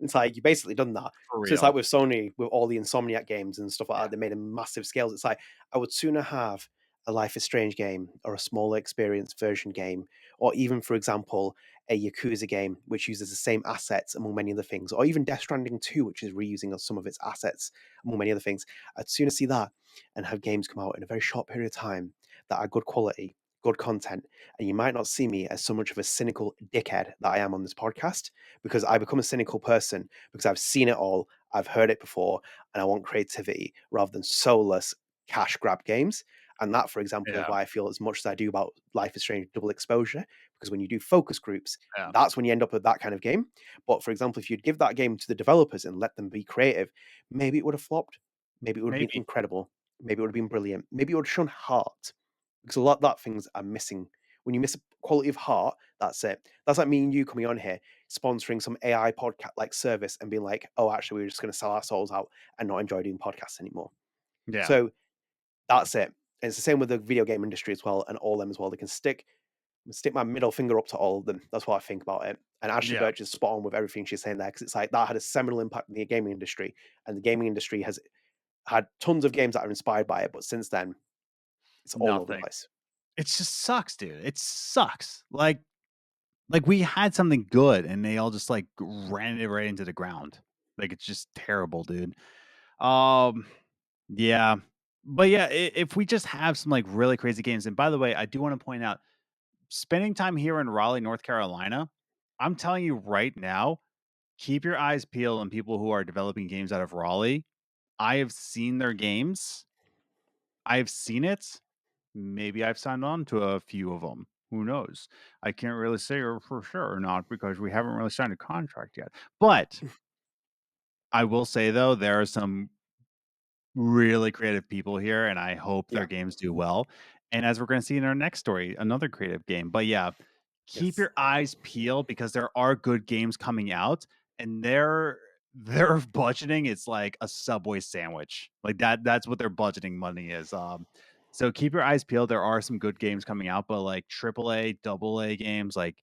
Speaker 2: It's like you basically done that.
Speaker 3: For
Speaker 2: So it's like
Speaker 3: real.
Speaker 2: with Sony, with all the Insomniac games and stuff like
Speaker 3: Yeah.
Speaker 2: that, they made a massive scales. It's like I would sooner have a Life is Strange game or a smaller experience version game, or even, for example, a Yakuza game which uses the same assets among many other things, or even Death Stranding 2, which is reusing of some of its assets among many other things. I'd sooner see that and have games come out in a very short period of time that are good quality, good content, and you might not see me as so much of a cynical dickhead that I am on this podcast because I become a cynical person because I've seen it all, I've heard it before, and I want creativity rather than soulless cash grab games. And that, for example, is
Speaker 3: Yeah.
Speaker 2: why I feel as much as I do about Life is Strange double exposure, because when you do focus groups,
Speaker 3: Yeah.
Speaker 2: that's when you end up with that kind of game. But for example, if you'd give that game to the developers and let them be creative, maybe it would have flopped. Maybe it would have been
Speaker 3: Maybe.
Speaker 2: incredible. Maybe it would have been brilliant. Maybe it would have shown heart. Because a lot of that things are missing. When you miss a quality of heart, that's it. That's like me and you coming on here, sponsoring some AI podcast like service and being like, oh, actually, we're just going to sell our souls out and not enjoy doing podcasts anymore.
Speaker 3: Yeah.
Speaker 2: So that's it. And it's the same with the video game industry as well, and all them as well. They can stick my middle finger up to all of them. That's what I think about it. And Ashly
Speaker 3: Yeah.
Speaker 2: Burch is spot on with everything she's saying there because it's like that had a seminal impact in the gaming industry, and the gaming industry has had tons of games that are inspired by it. But since then, it's all over the
Speaker 3: Nothing.
Speaker 2: place.
Speaker 3: It just sucks, dude. It sucks. Like we had something good and they all just like ran it right into the ground. Like it's just terrible, dude. Um yeah. But yeah, if we just have some like really crazy games, and by the way, I do want to point out spending time here in Raleigh, North Carolina, I'm telling you right now, keep your eyes peeled on people who are developing games out of Raleigh. I have seen their games. I've seen it. Maybe I've signed on to a few of them. Who knows? I can't really say for sure or not because we haven't really signed a contract yet. But I will say though, there are some really creative people here, and I hope their
Speaker 2: Yeah.
Speaker 3: games do well. And as we're going to see in our next story, another creative game. But yeah, keep
Speaker 2: Yes.
Speaker 3: your eyes peeled because there are good games coming out, and their budgeting is like a Subway sandwich. Like that's what their budgeting money is. So keep your eyes peeled. There are some good games coming out, but like AAA, AA games, like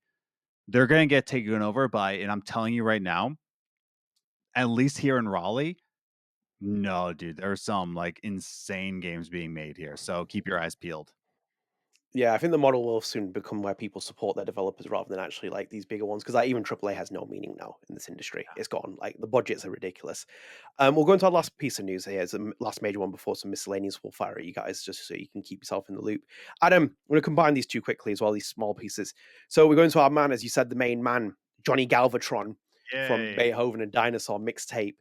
Speaker 3: they're gonna get taken over by, and I'm telling you right now, at least here in Raleigh, no, dude, there's some like insane games being made here. So keep your eyes peeled.
Speaker 2: Yeah, I think the model will soon become where people support their developers rather than actually like these bigger ones because like even AAA has no meaning now in this industry. It's gone. Like the budgets are ridiculous. We'll go into our last piece of news here. It's the last major one before some miscellaneous will fire at you guys just so you can keep yourself in the loop. Adam, I'm going to combine these two quickly as well, these small pieces. So we're going to our man, as you said, the main man, Johnny Galvatron from
Speaker 3: Yay.
Speaker 2: Beethoven and Dinosaur Mixtape.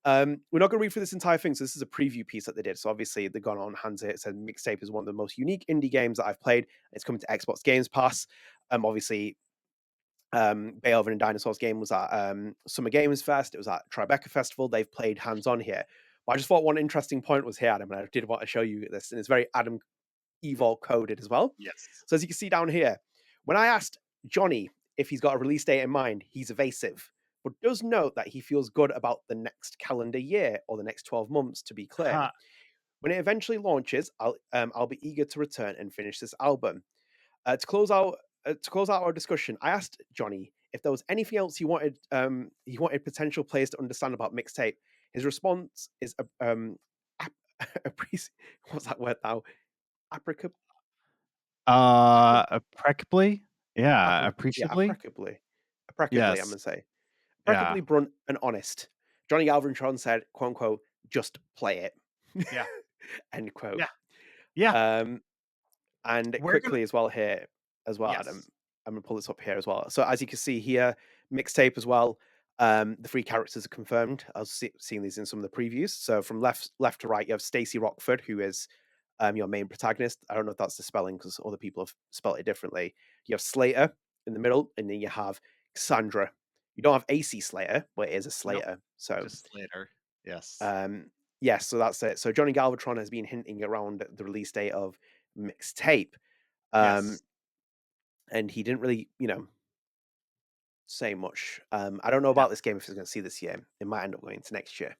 Speaker 2: We're not going to read through this entire thing. So this is a preview piece that they did. So obviously they've gone on hands here. It said Mixtape is one of the most unique indie games that I've played. It's coming to Xbox Games Pass. Obviously, Beethoven and Dinosaur's game was at Summer Games Fest. It was at Tribeca Festival. They've played hands-on here. But I just thought one interesting point was here, Adam, and I did want to show you this. And it's very Adam Evalt coded as well.
Speaker 3: Yes.
Speaker 2: So as you can see down here, when I asked Johnny if he's got a release date in mind, he's evasive, but does note that he feels good about the next calendar year or the next 12 months, to be clear.
Speaker 3: Ha.
Speaker 2: When it eventually launches, I'll be eager to return and finish this album. To close out our discussion, I asked Johnny if there was anything else he wanted potential players to understand about Mixtape. His response is ap- what's that word now? Aprica,
Speaker 3: Appreciably? Yeah,
Speaker 2: yeah,
Speaker 3: appreciably?
Speaker 2: I'm
Speaker 3: Yes.
Speaker 2: gonna say
Speaker 3: Yeah.
Speaker 2: impeccably blunt and honest. Johnny Galvatron said, "quote unquote, just play it."
Speaker 3: Yeah.
Speaker 2: End quote.
Speaker 3: Yeah. Yeah.
Speaker 2: Um, and
Speaker 3: We're gonna
Speaker 2: quickly as well here as well, Adam.
Speaker 3: yes.
Speaker 2: I'm gonna pull this up here as well. So as you can see here, Mixtape as well. The three characters are confirmed. I was seeing these in some of the previews. So from left to right, you have Stacey Rockford, who is your main protagonist. I don't know if that's the spelling because other people have spelled it differently. You have Slater in the middle, and then you have Cassandra. You don't have AC Slater, but it is a
Speaker 3: Nope.
Speaker 2: Slater. So
Speaker 3: Just later. Yes.
Speaker 2: yes, so that's it. So Johnny Galvatron has been hinting around the release date of Mixtape. Um,
Speaker 3: Yes.
Speaker 2: and he didn't really, say much. I don't know
Speaker 3: No.
Speaker 2: about this game if he's going to see this year. It might end up going into next year.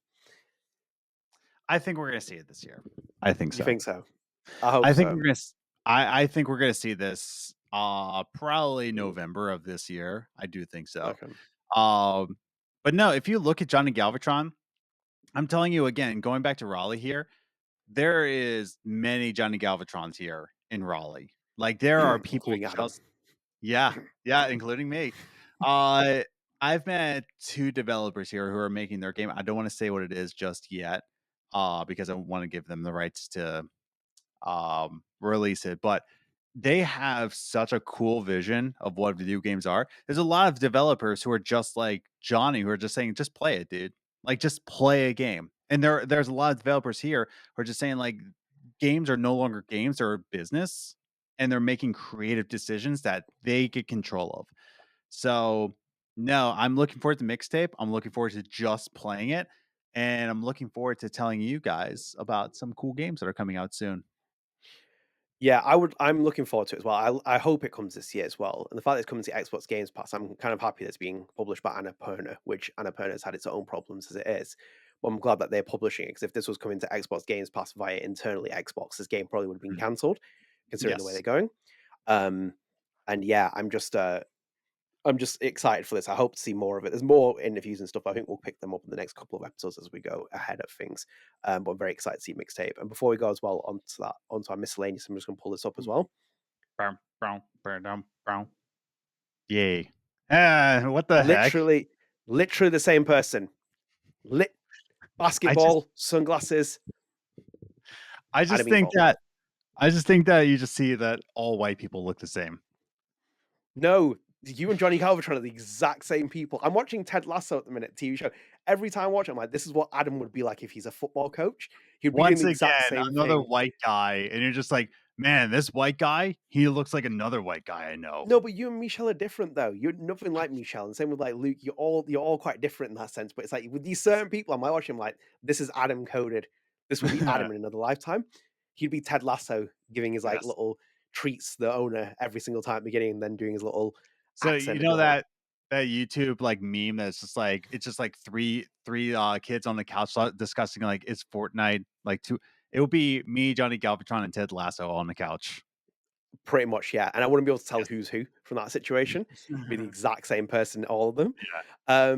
Speaker 3: I think we're gonna see it this year. I think
Speaker 2: You
Speaker 3: so.
Speaker 2: think so? I hope
Speaker 3: I think
Speaker 2: so.
Speaker 3: we're gonna I think we're gonna see this probably
Speaker 2: Mm,
Speaker 3: November of this year. I do think so.
Speaker 2: okay.
Speaker 3: Um but no, if you look at Johnny Galvatron, I'm telling you again, going back to Raleigh here, there is many Johnny Galvatrons here in Raleigh. Like there are people
Speaker 2: Including Adam.
Speaker 3: just yeah, yeah, including me. Uh I've met two developers here who are making their game. I don't want to say what it is just yet, because I want to give them the rights to release it. But they have such a cool vision of what video games are. There's a lot of developers who are just like Johnny, who are just saying, just play it, dude. Like just play a game. And there's a lot of developers here who are just saying like games are no longer games, they're a business and they're making creative decisions that they get control of. So no, I'm looking forward to Mixtape. I'm looking forward to just playing it. And I'm looking forward to telling you guys about some cool games that are coming out soon.
Speaker 2: Yeah, I'm looking forward to it as well. I hope it comes this year as well. And the fact that it's coming to Xbox Games Pass, I'm kind of happy that it's being published by Annapurna, which Annapurna has had its own problems as it is. But I'm glad that they're publishing it because if this was coming to Xbox Games Pass via internally Xbox, this game probably would have been
Speaker 3: Mm.
Speaker 2: cancelled, considering the way they're
Speaker 3: Yes.
Speaker 2: going. Um, and yeah, I'm just excited for this. I hope to see more of it. There's more interviews and stuff. I think we'll pick them up in the next couple of episodes as we go ahead of things. But I'm very excited to see Mixtape. And before we go as well onto our miscellaneous, I'm just going to pull this up as well.
Speaker 3: Brown, brown, brown, brown. Yay. What the heck?
Speaker 2: Literally the same person. Lit
Speaker 3: I just
Speaker 2: basketball, sunglasses,
Speaker 3: I
Speaker 2: Adam
Speaker 3: just think
Speaker 2: Evalt.
Speaker 3: that I just think that you just see that all white people look the same.
Speaker 2: No, you and Johnny Galvatron are the exact same people. I'm watching Ted Lasso at the minute, TV show. Every time I watch it, I'm like, this is what Adam would be like if he's a football coach. He'd be doing
Speaker 3: Once
Speaker 2: the exact
Speaker 3: again,
Speaker 2: same
Speaker 3: another
Speaker 2: thing.
Speaker 3: white guy, and you're just like, man, this white guy, he looks like another white guy I know.
Speaker 2: No, but you and Michelle are different though. You're nothing like Michelle, and same with like Luke. You're all quite different in that sense. But it's like with these certain people, I'm like watching, I'm like, this is Adam coded. This would be Adam in another lifetime. He'd be Ted Lasso giving his like
Speaker 3: Yes.
Speaker 2: little treats to the owner every single time at the beginning, and then doing his little
Speaker 3: So
Speaker 2: accent.
Speaker 3: you know that YouTube like meme that's just like it's just like three kids on the couch discussing like is Fortnite like two. It would be me, Johnny Galvatron, and Ted Lasso on the couch.
Speaker 2: Pretty much, yeah. And I wouldn't be able to tell
Speaker 3: Yes.
Speaker 2: who's who from that situation. It'd be the exact same person, all of them.
Speaker 3: Yeah.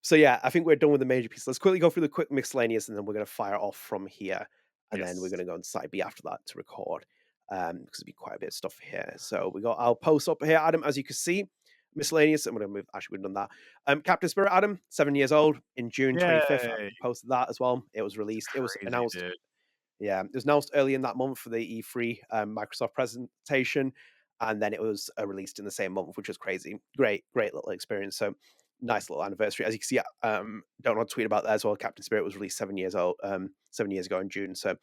Speaker 2: So yeah, I think we're done with the major pieces. Let's quickly go through the quick miscellaneous, and then we're going to fire off from here, and then we're
Speaker 3: Yes.
Speaker 2: going to go on side B after that to record, because there'll be quite a bit of stuff here. So we got our post up here, Adam, as you can see, miscellaneous. I'm going to move. Actually, we've done that. Captain Spirit, Adam, 7 years old in June 25th. I
Speaker 3: Yay.
Speaker 2: posted that as well. It was released. It was
Speaker 3: Crazy,
Speaker 2: announced.
Speaker 3: dude.
Speaker 2: Yeah, it was announced early in that month for the E3 Microsoft presentation, and then it was released in the same month, which was crazy. Great little experience. So nice little anniversary. As you can see, Don't Nod tweet about that as well. Captain Spirit was released 7 years old, 7 years ago in June. So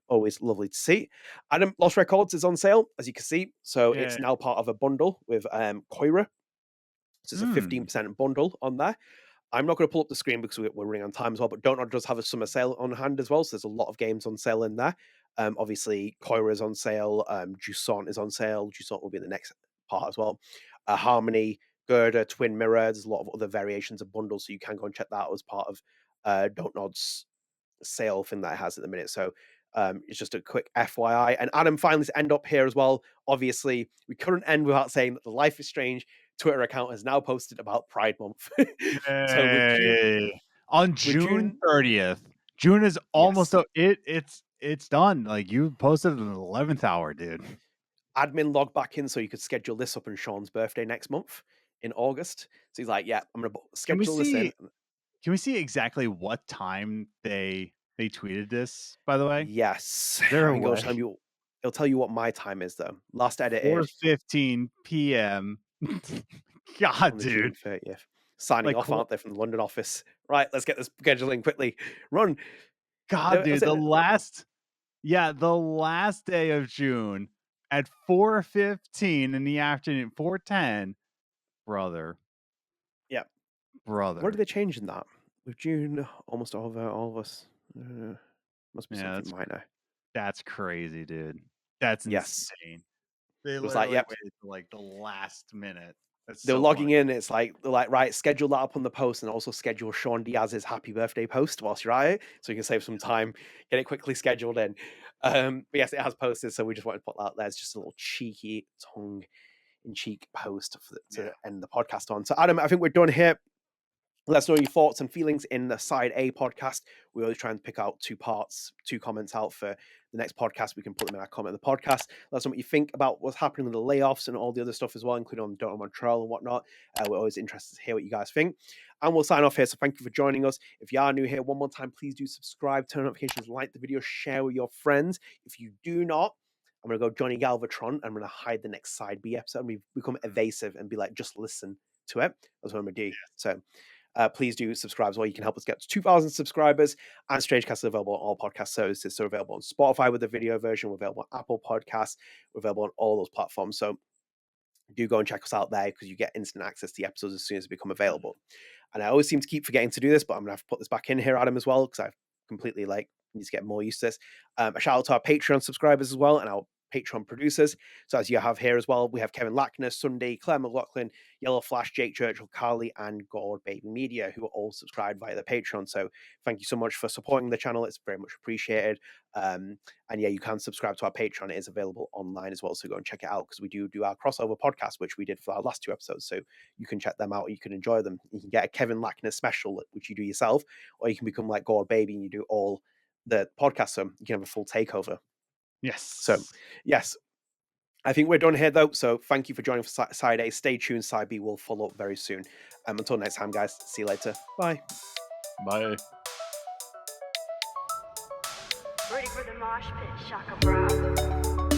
Speaker 2: always lovely to see. Adam, Lost Records is on sale, as you can see. So it's now part of a bundle with Koira. So it's a 15% bundle on there. I'm not going to pull up the screen because we're running on time as well, but Don't Nod does have a summer sale on hand as well. So there's a lot of games on sale in there. Obviously, Koira is on sale. Jusant is on sale. Jusant will be the next part as well. Harmony, Gerda, Twin Mirror. There's a lot of other variations of bundles, so you can go and check that out as part of Don't Nod's sale thing that it has at the minute. So it's just a quick FYI. And Adam, finally to end up here as well. Obviously, we couldn't end without saying that the Life is Strange Twitter account has now posted about Pride Month. So with June,
Speaker 3: on June 30th, June is almost it's done. Like you posted in the 11th hour, dude.
Speaker 2: Admin logged back in so you could schedule this up on Sean's birthday next month in August. So he's like, yeah, I'm gonna schedule this in.
Speaker 3: Can we see exactly what time they tweeted this, by the way?
Speaker 2: Yes.
Speaker 3: There
Speaker 2: I think it'll tell you what my time is though. Last edit is
Speaker 3: 4:15 p.m. God,
Speaker 2: on the
Speaker 3: dude.
Speaker 2: June 30th. Signing
Speaker 3: Like,
Speaker 2: off, aren't they, from the London office? Right, let's get this scheduling quickly. Run.
Speaker 3: God, dude, the last day of June at 4:15 in the afternoon, 4:10, brother.
Speaker 2: Yeah.
Speaker 3: Brother.
Speaker 2: What did they change in that? With June almost over, all of us. Must be something minor.
Speaker 3: That's crazy, dude. That's insane. They
Speaker 2: was like,
Speaker 3: waited till like the last minute.
Speaker 2: They're logging in. It's like they're like, right, schedule that up on the post, and also schedule Sean Diaz's happy birthday post whilst you're at it, so you can save some time, get it quickly scheduled in. But yes, it has posted, so we just wanted to put that out there. It's just a little cheeky tongue-in-cheek post to end the podcast on. So, Adam, I think we're done here. Let us know your thoughts and feelings in the Side A podcast. We always try and pick out two comments out for the next podcast. We can put them in our comment in the podcast. Let us know what you think about what's happening with the layoffs and all the other stuff as well, including on Don't Nod Montreal and whatnot. We're always interested to hear what you guys think. And we'll sign off here. So thank you for joining us. If you are new here, one more time, please do subscribe, turn on notifications, like the video, share with your friends. If you do not, I'm going to go Johnny Galvatron. I'm going to hide the next Side B episode. And we've become evasive and be like, just listen to it. That's what I'm going to do. So please do subscribe as well. You can help us get to 2,000 subscribers. And StrangeCast is available on all podcast services. So we're available on Spotify with the video version. We're available on Apple Podcasts. We're available on all those platforms. So do go and check us out there because you get instant access to the episodes as soon as they become available. And I always seem to keep forgetting to do this, but I'm going to have to put this back in here, Adam, as well, because I've completely need to get more used to this. A shout out to our Patreon subscribers as well and our Patreon producers. So as you have here as well, we have Kevin Lackner, Sundy, Clare McLoughlin, YellowFlash, Jake Churchill, Carly, and GordbabyMedia, who are all subscribed via the Patreon. So thank you so much for supporting the channel. It's very much appreciated. And yeah, you can subscribe to our Patreon. It is available online as well. So go and check it out because we do our crossover podcast, which we did for our last two episodes. So you can check them out. You can enjoy them. You can get a Kevin Lackner special, which you do yourself, or you can become like GordBaby and you do all the podcast. So you can have a full takeover.
Speaker 3: Yes.
Speaker 2: So, yes, I think we're done here, though. So, thank you for joining for Side A. Stay tuned. Side B will follow up very soon. Until next time, guys. See you later. Bye.
Speaker 3: Bye.
Speaker 1: Ready for the mosh pit, Shaka Bra.